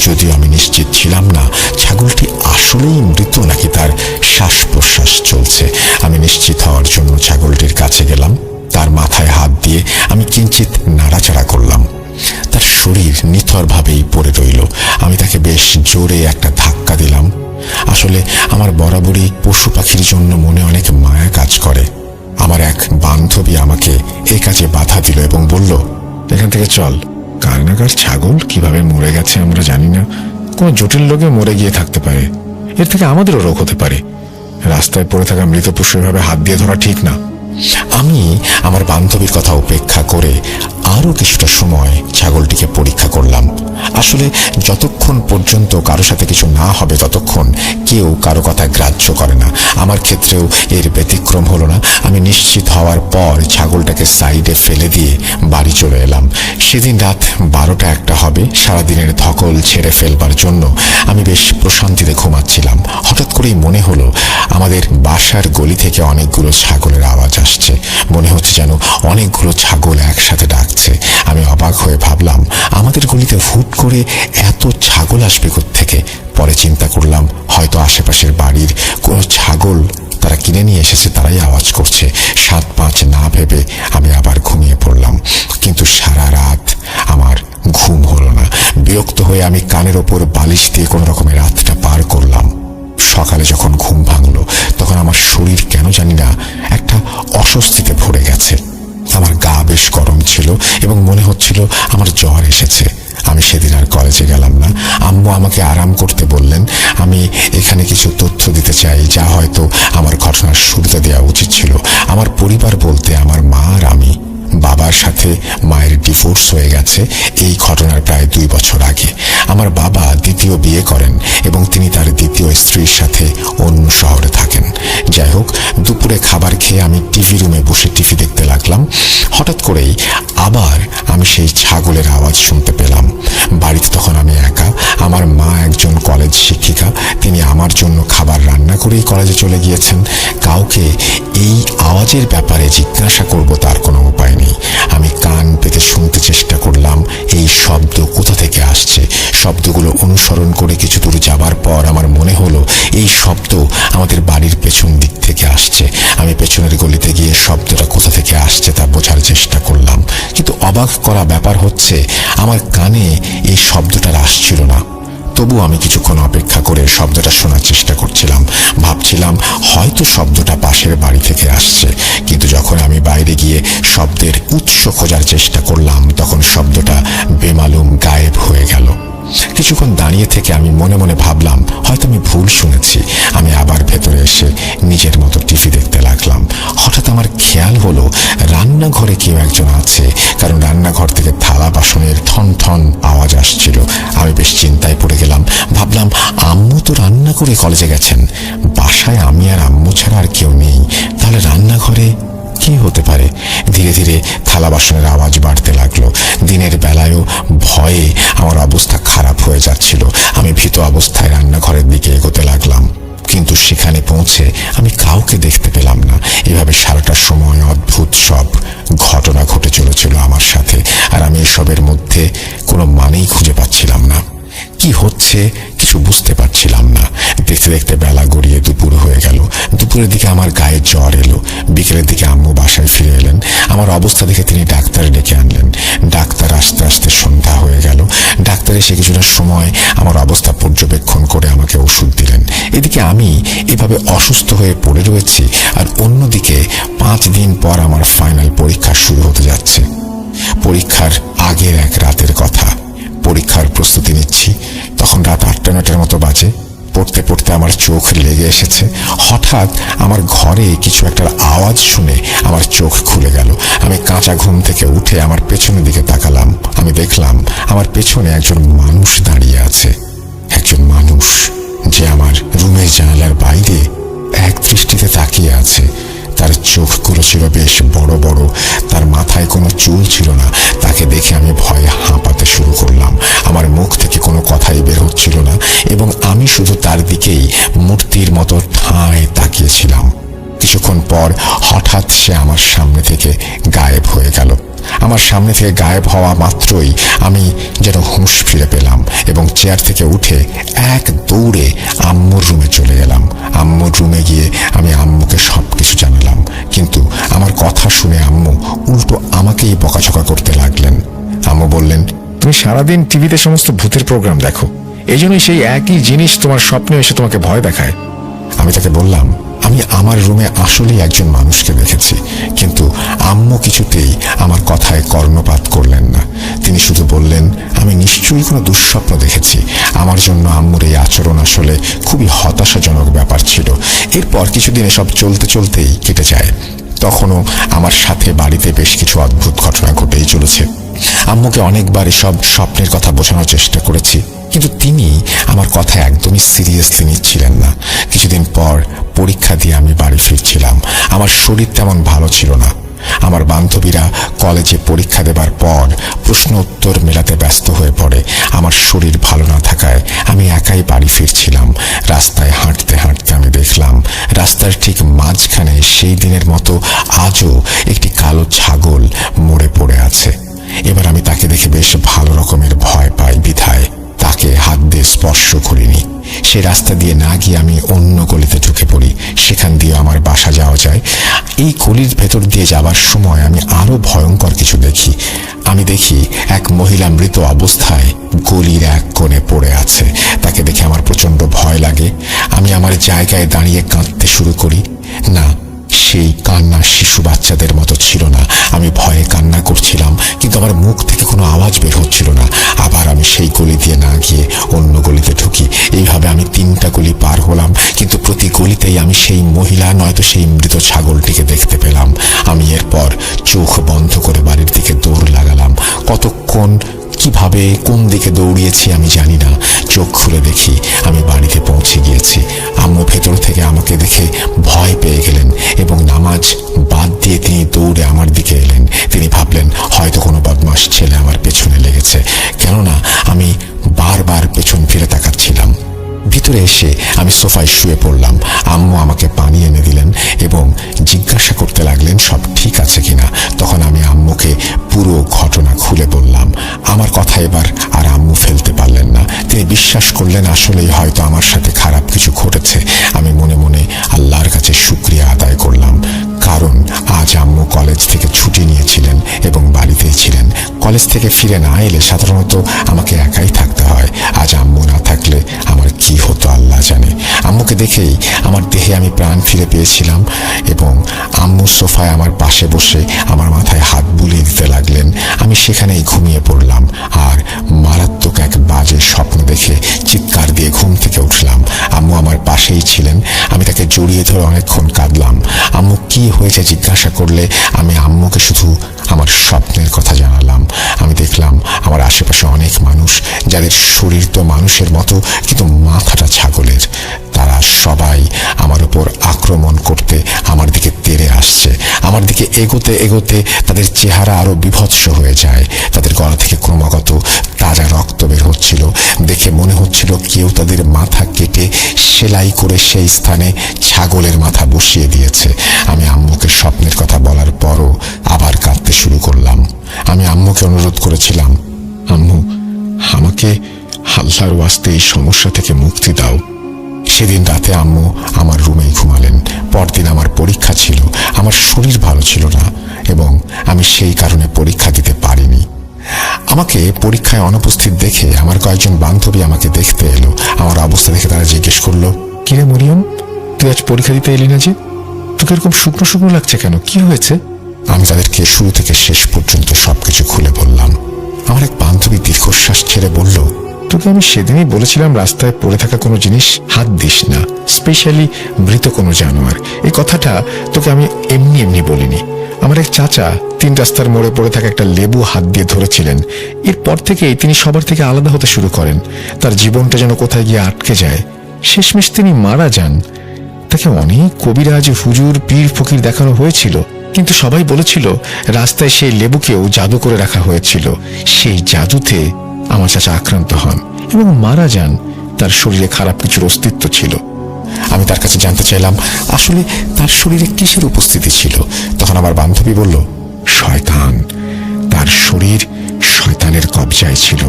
যদিও আমি নিশ্চিত ছিলাম না ছাগলটি আসলেই মৃত নাকি তার শ্বাস প্রশ্বাস চলছে। আমি নিশ্চিত হওয়ার জন্য ছাগলটির কাছে গেলাম। তার মাথায় হাত দিয়ে আমি কিঞ্চিত নাড়াচাড়া করলাম। তার শরীর নিথরভাবেই পড়ে রইল। আমি তাকে বেশ জোরে একটা ধাক্কা দিলাম। আসলে আমার বরাবরই পশু পাখির জন্য মনে অনেক মায়া কাজ করে। আমার এক বান্ধবী আমাকে এই কাজে বাধা দিল এবং বলল, এখান থেকে চল। কার না কার ছাগল কিভাবে মরে গেছে আমরা জানি না, কোনো জটিল রোগে মরে গিয়ে থাকতে পারে, এর থেকে আমাদেরও রোগ হতে পারে। রাস্তায় পড়ে থাকা মৃত পশু এভাবে হাত দিয়ে ধরা ঠিক না। আমি আমার বান্ধবীর কথা উপেক্ষা করে আরো কিছুটা সময় ছাগলটিকে পরীক্ষা করলাম। আসলে যতক্ষণ পর্যন্ত কারো সাথে কিছু না হবে ততক্ষণ কেউ কারো কথা গ্রাহ্য করে না। আমার ক্ষেত্রেও এর ব্যতিক্রম হলো না। আমি নিশ্চিত হওয়ার পর ছাগলটাকে সাইডে ফেলে দিয়ে বাড়ি চলে এলাম। সেদিন রাত ১২টা-১টা হবে। সারাদিনের ধকল ছেড়ে ফেলবার জন্য আমি বেশ প্রশান্তিতে ঘুমাচ্ছিলাম। হঠাৎ করেই মনে হলো আমাদের বাসার গলি থেকে অনেকগুলো ছাগলের আওয়াজ আসছে। মনে হচ্ছে যেন অনেকগুলো ছাগল একসাথে ডাকছে। আমি অবাক হয়ে ভাবলাম আমাদের গলিতে হুট করে এত ছাগল আসবে কোত্থেকে। পরে চিন্তা করলাম হয়তো আশেপাশের বাড়ির কোনো ছাগল তারা কিনে নিয়ে এসেছে, তারাই আওয়াজ করছে। 7-5 না ভেবে আমি আবার ঘুমিয়ে পড়লাম, কিন্তু সারা রাত আমার ঘুম হলো না। বিরক্ত হয়ে আমি কানের ওপর বালিশ দিয়ে কোনো রকমের রাতটা পার করলাম। সকালে যখন ঘুম ভাঙলো তখন আমার শরীর কেন জানি না একটা অস্বস্তিতে ভরে গেছে। আমার গা বেশ গরম ছিল এবং মনে হচ্ছিল আমার জ্বর এসেছে। আমি সেদিন আর কলেজে গেলাম না। আম্মু আমাকে আরাম করতে বললেন। আমি এখানে কিছু তথ্য দিতে চাই, যা হয়তো আমার ঘটনার শুরুতে দেওয়া উচিত ছিল। আমার পরিবার বলতে আমার মা আর আমি। বাবার সাথে মায়ের ডিভোর্স হয়ে গেছে এই ঘটনার প্রায় 2 বছর আগে। আমার বাবা দ্বিতীয় বিয়ে করেন এবং তিনি তার দ্বিতীয় স্ত্রীর সাথে অন্য শহরে থাকেন। যাই হোক, দুপুরে খাবার খেয়ে আমি টিভি রুমে বসে টিভি দেখতে লাগলাম। হঠাৎ করেই আবার আমি সেই ছাগলের আওয়াজ শুনতে পেলাম। বাড়িতে তখন আমি একা। আমার মা একজন কলেজ শিক্ষিকা, তিনি আমার জন্য খাবার রান্না করেই কলেজে চলে গিয়েছেন। কাউকে এই আওয়াজের ব্যাপারে জিজ্ঞাসা করব তার কোনো উপায় নেই। আমি কান পেতে শুনতে চেষ্টা করলাম এই শব্দ কোথা থেকে আসছে। শব্দগুলো অনুসরণ করে কিছু দূর যাবার পর আমার মনে হলো এই শব্দ আমাদের বাড়ির পেছন দিক থেকে আসছে। আমি পেছনের গলিতে গিয়ে শব্দটা কোথা থেকে আসছে তা বোঝার চেষ্টা করলাম, কিন্তু অবাক করা ব্যাপার হচ্ছে আমার কানে এই শব্দটা আসছিল না। তবু আমি কিছুক্ষণ অপেক্ষা করে শব্দটা শোনার চেষ্টা করছিলাম। ভাবছিলাম হয়তো শব্দটা পাশের বাড়ি থেকে আসছে, কিন্তু যখন আমি বাইরে গিয়ে শব্দের উৎস খোঁজার চেষ্টা করলাম তখন শব্দটা বেমালুম গায়েব হয়ে গেল। কিছুক্ষণ দাঁড়িয়ে থেকে আমি মনে মনে ভাবলাম হয়তো আমি ভুল শুনেছি। আমি আবার ভেতরে এসে নিজের মতো টিভি দেখতে লাগলাম। হঠাৎ আমার খেয়াল হলো রান্নাঘরে কেউ একজন আছে, কারণ রান্নাঘর থেকে থালা বাসনের ঠন ঠন আওয়াজ আসছিল। আমি বেশ চিন্তায় পড়ে গেলাম। ভাবলাম আম্মু তো রান্না করে কলেজে গেছেন, বাসায় আমি আর আম্মু ছাড়া আর কেউ নেই, তাহলে রান্নাঘরে কি হতে পারে? ধীরে ধীরে থালা বাসনের আওয়াজ বাড়তে লাগলো। দিনের বেলায়ও ভয়ে আমার অবস্থা খারাপ হয়ে যাচ্ছিল। আমি ভীত অবস্থায় রান্নাঘরের দিকে এগোতে লাগলাম, কিন্তু সেখানে পৌঁছে আমি কাউকে দেখতে পেলাম না। এভাবে সারাটা সময় অদ্ভুত সব ঘটনা ঘটে চলেছিল আমার সাথে, আর আমি এসবের মধ্যে কোনো মানেই খুঁজে পাচ্ছিলাম না। কি হচ্ছে কিছু বুঝতে পারছিলাম না। দেখতে দেখতে বেলা গড়িয়ে দুপুর হয়ে গেল। দুপুরের দিকে আমার গায়ে জ্বর এলো। বিকেলের দিকে আম্মু বাসায় ফিরে এলেন। আমার অবস্থা দেখে তিনি ডাক্তার ডেকে আনলেন। ডাক্তার আসতে আসতে সন্ধ্যা হয়ে গেল। ডাক্তার এসে কিছুটা সময় আমার অবস্থা পর্যবেক্ষণ করে আমাকে ওষুধ দিলেন। এদিকে আমি এভাবে অসুস্থ হয়ে পড়ে রয়েছি, আর অন্যদিকে 5 দিন পর আমার ফাইনাল পরীক্ষা শুরু হতে যাচ্ছে। পরীক্ষার আগের এক রাতের কথা। পরীক্ষার প্রস্তুতি নিচ্ছি। তখন রাত 8-9টার মতো বাজে। পড়তে পড়তে আমার চোখ লেগে এসেছে। হঠাৎ আমার ঘরে কিছু একটা আওয়াজ শুনে আমার চোখ খুলে গেল। আমি কাঁচা ঘুম থেকে উঠে আমার পেছনের দিকে তাকালাম। আমি দেখলাম আমার পেছনে একজন মানুষ দাঁড়িয়ে আছে। একজন মানুষ যে আমার রুমের জানালার বাইরে এক দৃষ্টিতে তাকিয়ে আছে। তার চোখগুলো ছিল বেশ বড় বড়, তার মাথায় কোনো চুল ছিল না। তাকে দেখে আমি ভয়ে হাঁপাতে শুরু করলাম। আমার মুখ থেকে কোনো কথাই বের হচ্ছিল না এবং আমি শুধু তার দিকেই মূর্তির মতো ঠায় তাকিয়েছিলাম। কিছুক্ষণ পর হঠাৎ সে আমার সামনে থেকে গায়েব হয়ে গেল। আমার সামনে থেকে গায়েব হওয়া মাত্রই আমি যেন হুঁশ ফিরে পেলাম এবং চেয়ার থেকে উঠে এক দৌড়ে আম্মুর রুমে চলে গেলাম। আম্মুর রুমে গিয়ে আমি আম্মুকে সবকিছু জানালাম, কিন্তু আমার কথা শুনে আম্মু উল্টো আমাকেই বকাঝকা করতে লাগলেন। আম্মু বললেন, তুমি সারাদিন টিভিতে সমস্ত ভূতের প্রোগ্রাম দেখো, এই জন্যই সেই একই জিনিস তোমার স্বপ্নে এসে তোমাকে ভয় দেখায়। আমি তাকে বললাম, আমি আমার রুমে আসলেই একজন মানুষকে দেখেছি, কিন্তু আম্মু কিছুতেই আমার কথায় কর্ণপাত করলেন না। তিনি শুধু বললেন, আমি নিশ্চয়ই কোনো দুঃস্বপ্ন দেখেছি। আমার জন্য আম্মুর এই আচরণ আসলে খুবই হতাশাজনক ব্যাপার ছিল। এরপর কিছুদিন এসব চলতে চলতেই কেটে যায়। তখনও আমার সাথে বাড়িতে বেশ কিছু অদ্ভুত ঘটনা ঘটেই চলেছে। আম্মুকে অনেকবার এসব স্বপ্নের কথা বোঝানোর চেষ্টা করেছি, কিন্তু তিনি আমার কথা একদমই সিরিয়াসলি নিচ্ছিলেন না। কিছুদিন পর পরীক্ষা দিয়ে আমি বাড়ি ফিরছিলাম। আমার শরীর তেমন ভালো ছিল না। আমার বান্ধবীরা কলেজে পরীক্ষা দেবার পর প্রশ্ন উত্তর মেলাতে ব্যস্ত হয়ে পড়ে। আমার শরীর ভালো না থাকায় আমি একাই বাড়ি ফিরছিলাম। রাস্তায় হাঁটতে হাঁটতে আমি দেখলাম রাস্তার ঠিক মাঝখানে সেই দিনের মতো আজও একটি কালো ছাগল মরে পড়ে আছে। এবার আমি তাকে দেখে বেশ ভালো রকমের ভয় পাই। বিধায় তাকে হাত দিয়ে স্পর্শ করিনি। সে রাস্তা দিয়ে না গিয়ে আমি অন্য গলিতে ঢুকে পড়ি। সেখান দিয়ে আমার বাসা যাওয়া যায়। এই গলির ভেতর দিয়ে যাবার সময় আমি আরো ভয়ঙ্কর কিছু দেখি। আমি দেখি এক মহিলা মৃত অবস্থায় গলির এক কোণে পড়ে আছে। তাকে দেখে আমার প্রচন্ড ভয় লাগে। আমি আমার জায়গায় দাঁড়িয়ে কাঁদতে শুরু করি। না, সেই কান্না শিশু বাচ্চাদের মতো ছিল না। আমি ভয়ে কান্না করছিলাম, কিন্তু আমার মুখ থেকে কোনো আওয়াজ বের হচ্ছিল না। আবার আমি সেই গলি দিয়ে না গিয়ে অন্য গলিতে ঢুকি। এইভাবে আমি 3টা গলি পার হলাম, কিন্তু প্রতি গলিতেই আমি সেই মহিলা নয়তো সেই মৃত ছাগলটিকে দেখতে পেলাম। আমি এরপর চোখ বন্ধ করে বাড়ির দিকে দৌড় লাগালাম। কতক্ষণ কিভাবে কোন দিকে দৌড়িয়েছি আমি জানি না। চোখ খুলে দেখি আমি বাড়িতে পৌঁছে গিয়েছি। আম্মু ভেতর থেকে আমাকে দেখে ভয় পেয়ে গেলেন এবং নামাজ বাদ দিয়ে তিনি দৌড়ে আমার দিকে এলেন। তিনি ভাবলেন হয়তো কোনো বদমাশ ছেলে আমার পেছনে লেগেছে, কেননা আমি বারবার পেছন ফিরে তাকাচ্ছিলাম। ভিতরে এসে আমি সোফায় শুয়ে পড়লাম। আম্মু আমাকে পানি এনে দিলেন এবং জিজ্ঞাসা করতে লাগলেন সব ঠিক আছে কিনা। তখন আমি আম্মুকে পুরো ঘটনা খুলে বললাম। আমার কথা এবার আর আম্মু ফেলতে পারলেন না। তিনি বিশ্বাস করলেন আসলেই হয়তো আমার সাথে খারাপ কিছু ঘটেছে। আমি মনে মনে আল্লাহর কাছে শুকরিয়া আদায় করলাম, কারণ আজ আম্মু কলেজ থেকে ছুটি নিয়েছিলেন এবং বাড়িতেই ছিলেন। কলেজ থেকে ফিরে না এলে সাধারণত আমাকে একাই থাকতে হয়। আজ আম্মু না থাকলে আমার কি হতো আল্লাহ জানে। আম্মুকে দেখেই আমার দেহে আমি প্রাণ ফিরে পেয়েছিলাম এবং আম্মু সোফায় আমার পাশে বসে আমার মাথায় হাত বুলিয়ে দিতে লাগলেন। আমি সেখানেই ঘুমিয়ে পড়লাম আর মারাত্মক এক বাজে স্বপ্ন দেখে চিৎকার দিয়ে ঘুম থেকে উঠলাম। আম্মু আমার পাশেই ছিলেন। আমি তাকে জড়িয়ে ধরে অনেকক্ষণ কাঁদলাম। আম্মু কি হয়েছে জিজ্ঞাসা করলে আমি আম্মুকে শুধু আমার স্বপ্নের কথা জানালাম। আমি দেখলাম আমার আশেপাশে অনেক মানুষ, যাদের শরীর তো মানুষের মতো কিন্তু মাথাটা ছাগলের। তারা সবাই আমার উপর আক্রমণ করতে আমার দিকে তেড়ে আসছে। আমার দিকে এগোতে এগোতে তাদের চেহারা আরো বিভৎস হয়ে যায়। তাদের গলা থেকে ক্রমাগত তাজা রক্ত বের হচ্ছিল। দেখে মনে হচ্ছিল কেউ তাদের মাথা কেটে সেলাই করে সেই স্থানে ছাগলের মাথা বসিয়ে দিয়েছে। আমি আম্মুকে স্বপ্নের কথা বলার পরও আবার কাঁদতে শুরু করলাম। আমি আম্মুকে অনুরোধ করেছিলাম, আম্মু আমাকে আল্লাহর ওয়াস্তে এই সমস্যা থেকে মুক্তি দাও। সেদিন রাতে আম্মু আমার রুমেই ঘুমালেন। পরদিন আমার পরীক্ষা ছিল। আমার শরীর ভালো ছিল না এবং আমি সেই কারণে পরীক্ষা দিতে পারিনি। আমাকে পরীক্ষায় অনুপস্থিত দেখে আমার কয়েকজন বান্ধবী আমাকে দেখতে এলো। আমার অবস্থা দেখে তারা জিজ্ঞেস করলো, কিরে মরিয়ম, তুই আজ পরীক্ষা দিতে এলি না যে? তোকে এরকম শুকনো শুকনো লাগছে কেন? কি হয়েছে? আমি তাদেরকে শুরু থেকে শেষ পর্যন্ত সবকিছু খুলে বললাম। আমার এক বান্ধবী দীর্ঘশ্বাস ছেড়ে বলল, তোকে আমি সেদিনই বলেছিলাম রাস্তায় পড়ে থাকা কোনো জিনিস হাত দিস না, স্পেশালি মৃত কোনো জানোয়ার। এই কথাটা তোকে আমি এমনি এমনি বলিনি। আমার এক চাচা 3 রাস্তার মোড়ে পড়ে থাকা একটা লেবু হাত দিয়ে ধরেছিলেন। এরপর থেকেই তিনি সবার থেকে আলাদা হতে শুরু করেন। তার জীবনটা যেন কোথায় গিয়ে আটকে যায়। শেষমেশ তিনি মারা যান। তাকে অনেক কবিরাজ, হুজুর, পীর, ফকির দেখানো হয়েছিল, কিন্তু সবাই বলেছিল রাস্তায় সেই লেবুকেও জাদু করে রাখা হয়েছিল। সেই জাদুতে আমার চাচা আক্রান্ত হন এবং মারা যান। তার শরীরে খারাপ কিছুর অস্তিত্ব ছিল। আমি তার কাছে জানতে চাইলাম আসলে তার শরীরে কিসের উপস্থিতি ছিল। তখন আমার বান্ধবী বলল, শয়তান। তার শরীর শয়তানের কবজায় ছিল।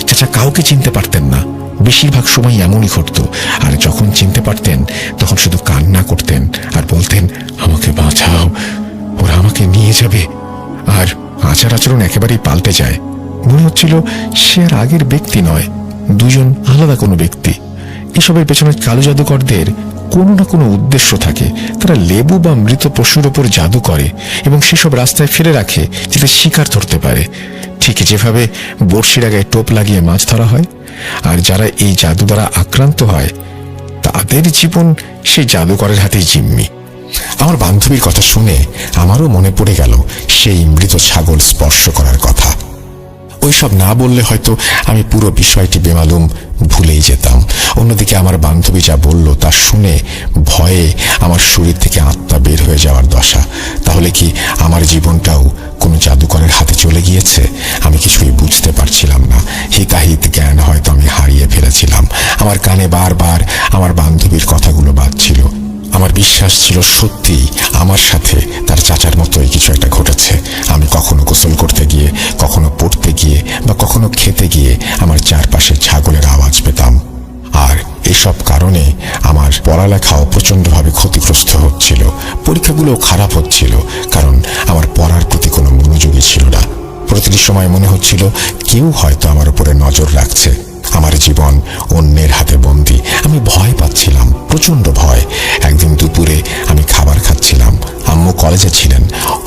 চাচা কাউকে চিনতে পারতেন না। বেশিরভাগ সময় এমনই ঘটত। আর যখন চিনতে পারতেন তখন শুধু কান্না করতেন আর বলতেন, আমাকে বাঁচাও, ওরা আমাকে নিয়ে যাবে। আর আচার আচরণ একেবারেই পাল্টে যায়। মনে হচ্ছিল সে আর আগের ব্যক্তি নয়, দুজন আলাদা কোনো ব্যক্তি। এসবের পেছনে কালো জাদুকরদের কোনো না কোনো উদ্দেশ্য থাকে। তারা লেবু বা মৃত পশুর ওপর জাদু করে এবং সেসব রাস্তায় ফেলে রাখে যাতে শিকার ধরতে পারে। ঠিক যেভাবে বড়শির আগে টোপ লাগিয়ে মাছ ধরা হয়। আর যারা এই জাদু দ্বারা আক্রান্ত হয় তাদের জীবন সেই জাদুকরের হাতেই জিম্মি। আমার বান্ধবীর কথা শুনে আমারও মনে পড়ে গেল সেই মৃত ছাগল স্পর্শ করার কথা। ওইসব না বললে হয়তো আমি পুরো বিষয়টি বেমালুম ভুলেই যেতাম। অন্যদিকে আমার বান্ধবী যা বলল তা শুনে ভয়ে আমার শরীর থেকে আত্মা বের হয়ে যাওয়ার দশা। তাহলে কি আমার জীবনটাও কোনো জাদুকরের হাতে চলে গিয়েছে? আমি কিছুই বুঝতে পারছিলাম না। হিতাহিত জ্ঞান হয়তো আমি হারিয়ে ফেলেছিলাম। আমার কানে বারবার আমার বান্ধবীর কথাগুলো বাজছিল। আমার বিশ্বাস ছিল সত্যি আমার সাথে তার চাচার মতোই কিছু একটা ঘটেছে। আমি কখনো গোসল করতে গিয়ে, কখনো পড়তে গিয়ে বা কখনো খেতে গিয়ে আমার চারপাশে ছাগলের আওয়াজ পেতাম। আর এসব কারণে আমার পড়ালেখাও প্রচণ্ডভাবে ক্ষতিগ্রস্ত হচ্ছিল, পরীক্ষাগুলোও খারাপ হচ্ছিল, কারণ আমার পড়ার প্রতি কোনো মনোযোগই ছিল না। প্রতিটি সময় মনে হচ্ছিল কেউ হয়তো আমার উপরে নজর রাখছে। আমার জীবন অন্যের হাতে বন্দী। আমি ভয় পাচ্ছিলাম, প্রচণ্ড ভয়। একদিন দুপুরে আমি খাবার খাচ্ছিলাম, আম্মু কলেজে ছিলেন।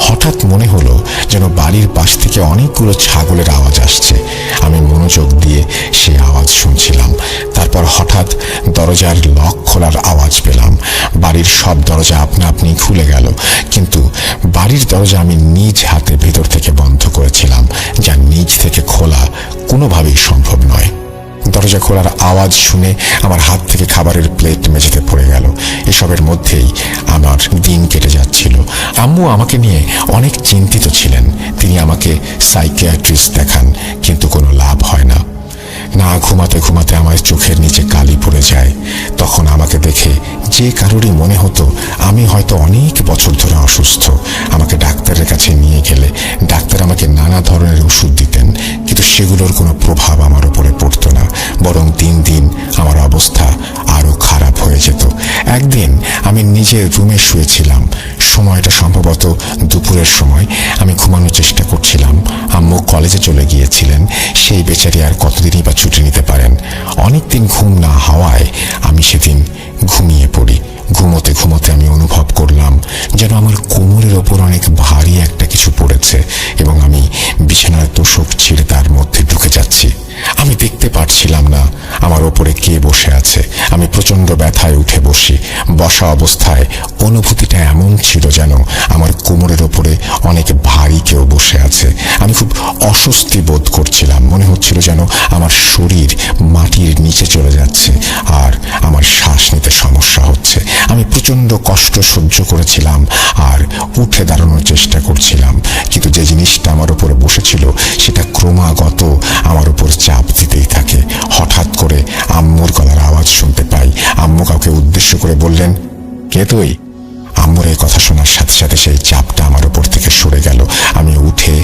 হঠাৎ মনে হলো যেন বাড়ির পাশ থেকে অনেকগুলো ছাগলের আওয়াজ আসছে। আমি মনোযোগ দিয়ে সেই আওয়াজ শুনছিলাম। তারপর হঠাৎ দরজার লক খোলার আওয়াজ পেলাম। বাড়ির সব দরজা আপনা আপনি খুলে গেল, কিন্তু বাড়ির দরজা আমি নিজ হাতে ভেতর থেকে বন্ধ করেছিলাম, যা নিজ থেকে খোলা কোনোভাবেই সম্ভব নয়। দরজা খোলার আওয়াজ শুনে আমার হাত থেকে খাবারের প্লেট মেঝেতে পড়ে গেল। এসবের মধ্যেই আমার দিন কেটে যাচ্ছিল। আম্মু আমাকে নিয়ে অনেক চিন্তিত ছিলেন। তিনি আমাকে সাইকিয়াট্রিস্ট দেখান, কিন্তু কোনো লাভ হয় না। না ঘুমাতে ঘুমাতে আমার চোখের নিচে কালি পড়ে যায়। তখন আমাকে দেখে যে কারোরই মনে হতো আমি হয়তো অনেক বছর ধরে অসুস্থ। আমাকে ডাক্তারের কাছে নিয়ে গেলে ডাক্তার আমাকে নানা ধরনের ওষুধ দিতেন, কিন্তু সেগুলোর কোনো প্রভাব আমার উপরে পড়তো না, বরং দিন দিন আমার অবস্থা আরো খারাপ হয়ে যেত। একদিন আমি নিজের রুমে শুয়েছিলাম। সময়টা সম্ভবত দুপুরের সময়। আমি ঘুমানোর চেষ্টা করছিলাম। আম্মু কলেজে চলে গিয়েছিলেন। সেই বেচারি আর কতদিনই বা ছুটি নিতে পারেন। অনেকদিন ঘুম না হওয়ায় আমি সেদিন ঘুমিয়ে পড়ি। ঘুমোতে ঘুমোতে আমি অনুভব করলাম যেন আমার কোমরের ওপর অনেক ভারী একটা কিছু পড়েছে এবং আমি বিছানার তোষক ছিঁড়ে তার মধ্যে ঢুকে যাচ্ছি। আমি দেখতে পারছিলাম না আমার ওপরে কে বসে আছে। আমি প্রচণ্ড ব্যথায় উঠে বসি। বসা অবস্থায় অনুভূতিটা এমন ছিল যেন আমার কোমরের ওপরে অনেক ভারী কেউ বসে আছে। আমি খুব অস্বস্তি বোধ করছিলাম। মনে হচ্ছিল যেন আমার শরীর মাটির নিচে চলে যাচ্ছে আর আমার শ্বাস নিতে সমস্যা হচ্ছে। আমি প্রচণ্ড কষ্ট সহ্য করেছিলাম আর উঠে দাঁড়ানোর চেষ্টা করছিলাম, কিন্তু যে জিনিসটা আমার উপরে বসেছিল সেটা ক্রমাগত আমার উপর চাপ দিতেই থাকে। হঠাৎ করে আম্মুর গলার আওয়াজ শুনতে পাই। আম্মু কাউকে উদ্দেশ্য করে বললেন, কে তুই? আম্মুর এই কথা শোনার সাথে সাথে সেই চাপটা আমার উপর থেকে সরে গেল। আমি উঠে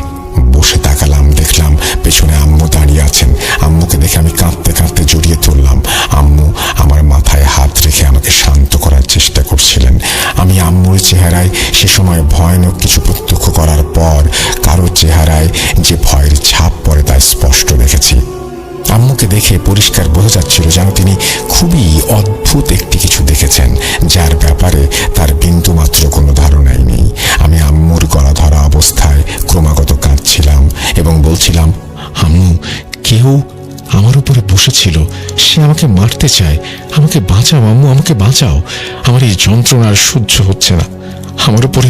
বসে তাকালাম, দেখলাম পেছনে আম্মু দাঁড়িয়ে আছেন। আম্মুকে দেখে আমি কাঁদতে কাঁদতে জড়িয়ে ধরলাম। আম্মু আমার মাথায় হাত রেখে আমাকে শান্ত করার চেষ্টা করছিলেন। আমি আম্মুর চেহারায় সে সময় ভয়ানক কিছু প্রত্যক্ষ করার পর কারো চেহারায় যে ভয়ের ছাপ পড়ে তা স্পষ্ট দেখেছি। আম্মুকে দেখে পরিষ্কার বোঝা যাচ্ছিল যেন তিনি খুবই অদ্ভুত একটি কিছু দেখেছেন, যার ব্যাপারে তার বিন্দুমাত্র কোনো ধারণাই নেই। আমি আম্মুর গলা ধরা অবস্থায় ক্রমাগত কাঁদছিলাম এবং বলছিলাম, আম্মু, কেউ আমার উপরে বসেছিল, সে আমাকে মারতে চায়, আমাকে বাঁচাও আম্মু, আমাকে বাঁচাও, আমার এই যন্ত্রণা আর সহ্য হচ্ছে না, আমার উপরে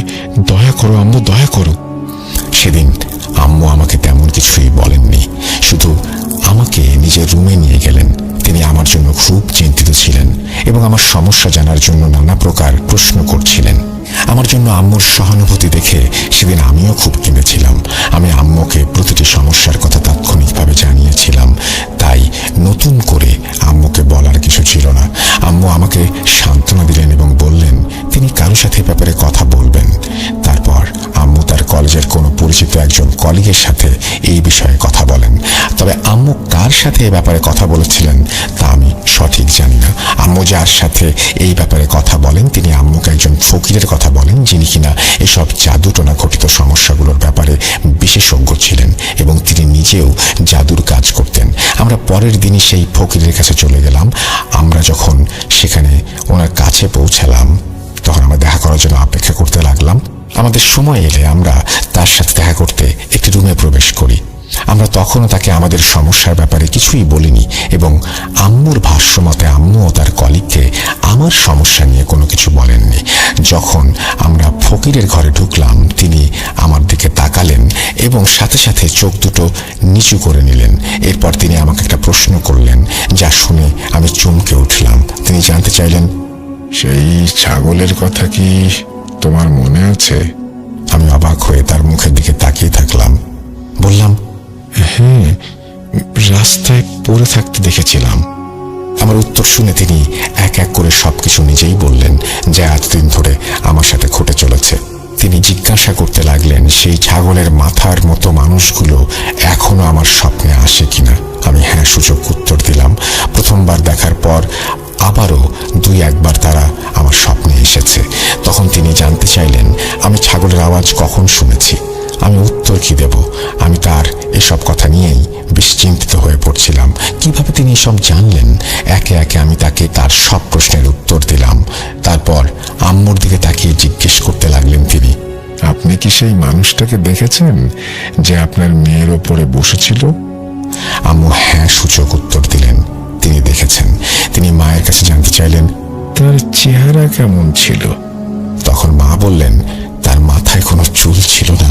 দয়া করো আম্মু, দয়া করো। সেদিন আম্মু আমাকে তেমন কিছুই বলেননি, শুধু আমাকে নিজের রুমে নিয়ে গেলেন। তিনি আমার জন্য খুব চিন্তিত ছিলেন এবং আমার সমস্যা জানার জন্য নানা প্রকার প্রশ্ন করছিলেন। আমার জন্য আম্মুর সহানুভূতি দেখে সেদিন আমিও খুব কেঁদেছিলাম। আমি আম্মুকে প্রতিটি সমস্যার কথা তাৎক্ষণিকভাবে জানিয়েছিলাম, তাই নতুন করে আম্মুকে বলার কিছু ছিল না। আম্মু আমাকে সান্ত্বনা দিলেন এবং বললেন তিনি কারোর সাথে ব্যাপারে কথা বলবেন। তারপর আম্মু তার কলেজের কোনো পরিচিত একজন কলিগের সাথে এই বিষয়ে কথা বলেন। তবে আম্মু কার সাথে এ ব্যাপারে কথা বলেছিলেন তা আমি সঠিক জানি না। আম্মু যার সাথে এই ব্যাপারে কথা বলেন তিনি আম্মুকে একজন ফকিরের কথা বলেন, যিনি কিনা এসব জাদুটোনা ঘটিত সমস্যাগুলোর ব্যাপারে বিশেষজ্ঞ ছিলেন এবং তিনি নিজেও জাদুর কাজ করতেন। আমরা পরের দিনই সেই ফকিরের কাছে চলে গেলাম। আমরা যখন সেখানে ওনার কাছে পৌঁছালাম তখন আমরা দেখা করার জন্য অপেক্ষা করতে লাগলাম। আমাদের সময় এলে আমরা তার সাথে দেখা করতে একটি রুমে প্রবেশ করি। আমরা তখনও তাকে আমাদের সমস্যার ব্যাপারে কিছুই বলিনি এবং আম্মুর ভাষ্য মতে আম্মু ও তার কলিগকে আমার সমস্যা নিয়ে কোনো কিছু বলেননি। যখন আমরা ফকিরের ঘরে ঢুকলাম তিনি আমার দিকে তাকালেন এবং সাথে সাথে চোখ দুটো নিচু করে নিলেন। এরপর তিনি আমাকে একটা প্রশ্ন করলেন, যা শুনে আমি চমকে উঠলাম। তিনি জানতে চাইলেন, সেই ছাগলের কথা কি তোমার মনে আছে? আমি অবাক হয়ে তার মুখের দিকে তাকিয়ে থাকলাম। বললাম, হ্যাঁ, রাস্তায় পড়ে থাকতে দেখেছিলাম। আমার উত্তর শুনে তিনি এক এক করে সবকিছু নিজেই বললেন, যা এতদিন ধরে আমার সাথে ঘটে চলেছে। তিনি জিজ্ঞাসা করতে লাগলেন, সেই ছাগলের মাথার মতো মানুষগুলো এখনো আমার স্বপ্নে আসে কিনা। আমি হ্যাঁ সূচক উত্তর দিলাম। প্রথমবার দেখার পর আবারও 2-1বার তারা আমার স্বপ্নে এসেছে। তখন তিনি জানতে চাইলেন আমি ছাগলের আওয়াজ কখন শুনেছি। আমি উত্তর কি দেব? আমি তার এসব কথা নিয়েই বেশ চিন্তিত হয়ে পড়ছিলাম। কিভাবে তিনি এসব জানলেন? একে একে আমি তাকে তার সব প্রশ্নের উত্তর দিলাম। তারপর আম্মুর দিকে তাকিয়ে জিজ্ঞেস করতে লাগলেন তিনি, আপনি কি সেই মানুষটাকে দেখেছেন যে আপনার মেয়ের ওপরে বসেছিল? আম্মু হ্যাঁ সূচক উত্তর দিলেন। তিনি দেখেছেন। তিনি মায়ের কাছে জানতে চাইলেন, তার চেহারা কেমন ছিল? তখন মা বললেন, তার মাথায় কোনো চুল ছিল না।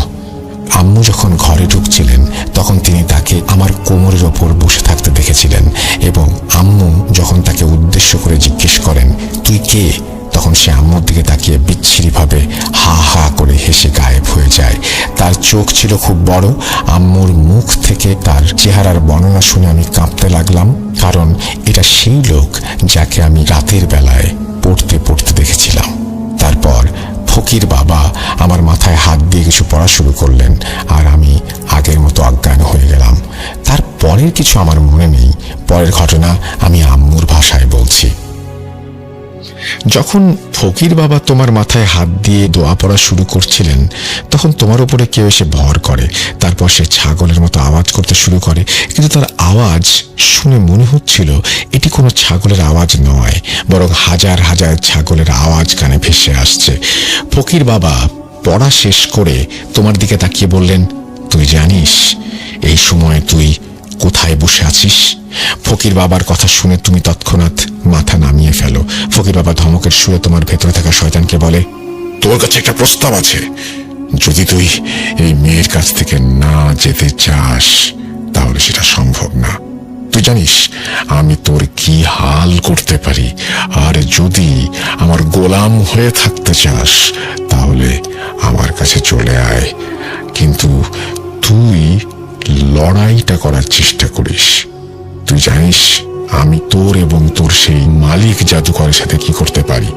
আম্মু যখন ঘরে ঢুকছিলেন তখন তিনি তাকে আমার কোমরের ওপর বসে থাকতে দেখেছিলেন, এবং আম্মু যখন তাকে উদ্দেশ্য করে জিজ্ঞেস করেন তুই কে, তখন সে আম্মুর দিকে তাকিয়ে বিচ্ছিরিভাবে হা হা করে হেসে গায়েব হয়ে যায়। তার চোখ ছিল খুব বড়। আম্মুর মুখ থেকে তার চেহারার বর্ণনা শুনে আমি কাঁপতে লাগলাম, কারণ এটা সেই লোক যাকে আমি রাতের বেলায় পড়তে পড়তে দেখেছিলাম। তারপর ফকির বাবা আমার মাথায় হাত দিয়ে কিছু পড়া শুরু করলেন, আর আমি আগের মতো অজ্ঞান হয়ে গেলাম। তার পরের কিছু আমার মনে নেই। পরের ঘটনা আমি আম্মুর ভাষায় বলছি। যখন ফকির বাবা তোমার মাথায় হাত দিয়ে দোয়া পড়া শুরু করছিলেন তখন তোমার উপরে কেউ এসে ভর করে। তারপর সে ছাগলের মতো আওয়াজ করতে শুরু করে, কিন্তু তার আওয়াজ শুনে মনে হচ্ছিল এটি কোনো ছাগলের আওয়াজ নয়, বরং হাজার হাজার ছাগলের আওয়াজ কানে ভেসে আসছে। ফকির বাবা পড়া শেষ করে তোমার দিকে তাকিয়ে বললেন, তুই জানিস এই সময় তুই কোথায় বসে আছিস? ফকির বাবার কথা শুনে তুমি তৎক্ষণাৎ মাথা নামিয়ে ফেলো। ফকির বাবা ধমকের সুরে তোমার ভেতরে থাকা শয়তানকে বলে, তোর কাছে একটা প্রস্তাব আছে। যদি তুই এই মেয়ের কাছ থেকে না যেতে চাস তাহলে সেটা সম্ভব না। তুই জানিস আমি তোর কি হাল করতে পারি, আর যদি আমার গোলাম হয়ে থাকতে চাস তাহলে আমার কাছে চলে আয়, কিন্তু তুই লড়াইটা করার চেষ্টা করিস। তুই জানিস আমি তোর এবং তোর সেই মালিক জাদুকরের সাথে কি করতে পারি।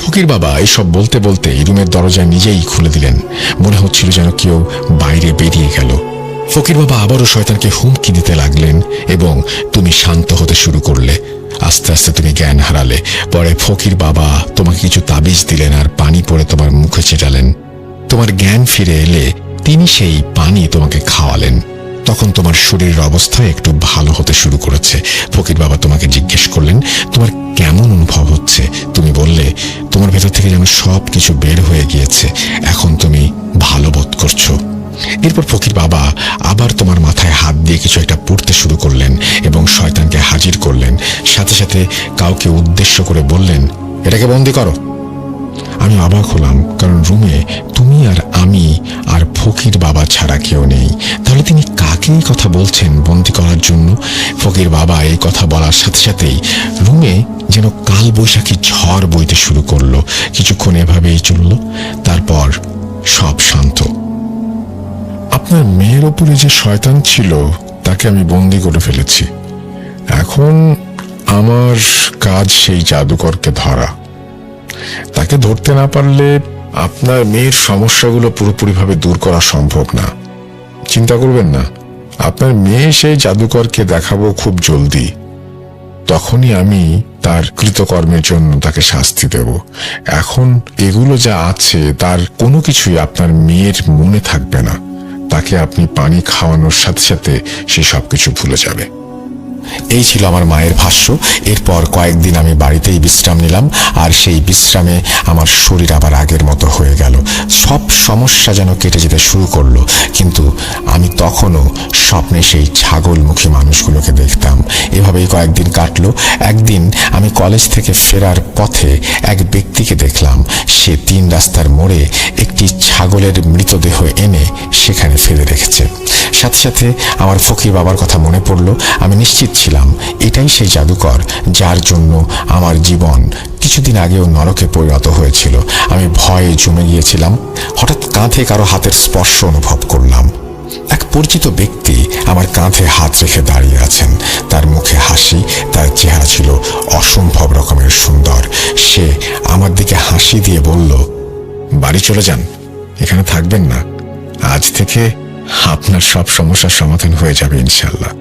ফকির বাবা এসব বলতে বলতে রুমের দরজা নিজেই খুলে দিলেন। মনে হচ্ছিল যেন কেউ বাইরে বেরিয়ে গেল। ফকির বাবা আবারও শয়তানকে হুমকি দিতে লাগলেন এবং তুমি শান্ত হতে শুরু করলে। আস্তে আস্তে তুমি জ্ঞান হারালে। পরে ফকির বাবা তোমাকে কিছু তাবিজ দিলেন আর পানি পরে তোমার মুখে ছেটালেন। তোমার জ্ঞান ফিরে এলে তিনি সেই পানি তোমাকে খাওয়ালেন। তখন তোমার শরীরের অবস্থা একটু ভালো হতে শুরু করেছে। ফকির বাবা তোমাকে জিজ্ঞেস করলেন তোমার কেমন অনুভব হচ্ছে। তুমি বললে তোমার ভেতর থেকে যেন সব কিছু বের হয়ে গিয়েছে, এখন তুমি ভালো বোধ করছো। এরপর ফকির বাবা আবার তোমার মাথায় হাত দিয়ে কিছু একটা পড়তে শুরু করলেন এবং শয়তানকে হাজির করলেন। সাথে সাথে কাউকে উদ্দেশ্য করে বললেন, এটাকে বন্দি করো। আমি অবাক হলাম, কারণ রুমে তুমি আর আমি আর ফকির বাবা ছাড়া কেউ নেই। তাহলে তিনি কাকে এই কথা বলছেন বন্দি করার জন্য? ফকির বাবা এই কথা বলার সাথে সাথেই রুমে যেন কাল বৈশাখী ঝড় বইতে শুরু করলো। কিছুক্ষণ এভাবেই চলল, তারপর সব শান্ত। আপনার মেয়ের ওপরে যে শয়তান ছিল তাকে আমি বন্দি করে ফেলেছি। এখন আমার কাজ সেই জাদুকরকে ধরা। তাকে ধরতে না পারলে আপনার মেয়ের সমস্যাগুলো পুরোপুরিভাবে দূর করা সম্ভব না। চিন্তা করবেন না, আপনার মেয়ে সেই জাদুকরকে দেখাবো খুব জলদি। তখনই আমি তার কৃতকর্মের জন্য তাকে শাস্তি দেব। এখন এগুলো যা আছে তার কোনো কিছুই আপনার মেয়ের মনে থাকবে না। তাকে আপনি পানি খাওয়ানোর সাথে সাথে সে সবকিছু ভুলে যাবে। এই ছিল আমার মায়ের ভাষ্য। এরপর কয়েকদিন আমি বাড়িতেই বিশ্রাম নিলাম, আর সেই বিশ্রামে আমার শরীর আবার আগের মতো হয়ে গেল। সব সমস্যা যেন কেটে যেতে শুরু করলো, কিন্তু আমি তখনও স্বপ্নে সেই ছাগলমুখী মানুষগুলোকে দেখতাম। এভাবেই কয়েকদিন কাটলো। একদিন আমি কলেজ থেকে ফেরার পথে এক ব্যক্তিকে দেখলাম। সে 3 রাস্তার মোড়ে একটি ছাগলের মৃতদেহ এনে সেখানে ফেলে রেখেছে। সাথে সাথে আমার ফকির বাবার কথা মনে পড়ল। আমি নিশ্চিত ছিলাম এটাই সেই জাদুকর যার জন্য আমার জীবন কিছুদিন আগেও নরকে পরিণত হয়েছিল। আমি ভয়ে জমে গিয়েছিলাম। হঠাৎ কাঁধে কারো হাতের স্পর্শ অনুভব করলাম। এক পরিচিত ব্যক্তি আমার কাঁধে হাত রেখে দাঁড়িয়ে আছেন। তার মুখে হাসি, তার চেহারা ছিল অসম্ভব রকমের সুন্দর। সে আমার দিকে হাসি দিয়ে বলল, বাড়ি চলে যান, এখানে থাকবেন না। আজ থেকে আপনার সব সমস্যার সমাধান হয়ে যাবে ইনশাল্লাহ।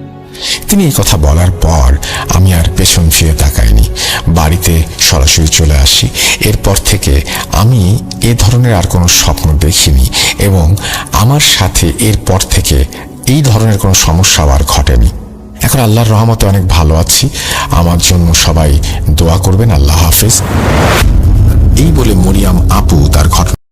তিনি এই কথা বলার পর আমি আর পেছন ফিরে তাকাইনি, বাড়িতে সরাসরি চলে আসি। এরপর থেকে আমি এ ধরনের আর কোনো স্বপ্ন দেখিনি এবং আমার সাথে এরপর থেকে এই ধরনের কোনো সমস্যাও আর ঘটেনি। এখন আল্লাহর রহমতে অনেক ভালো আছি। আমার জন্য সবাই দোয়া করবেন। আল্লাহ হাফেজ। এই বলে মরিয়ম আপু তার ঘটনা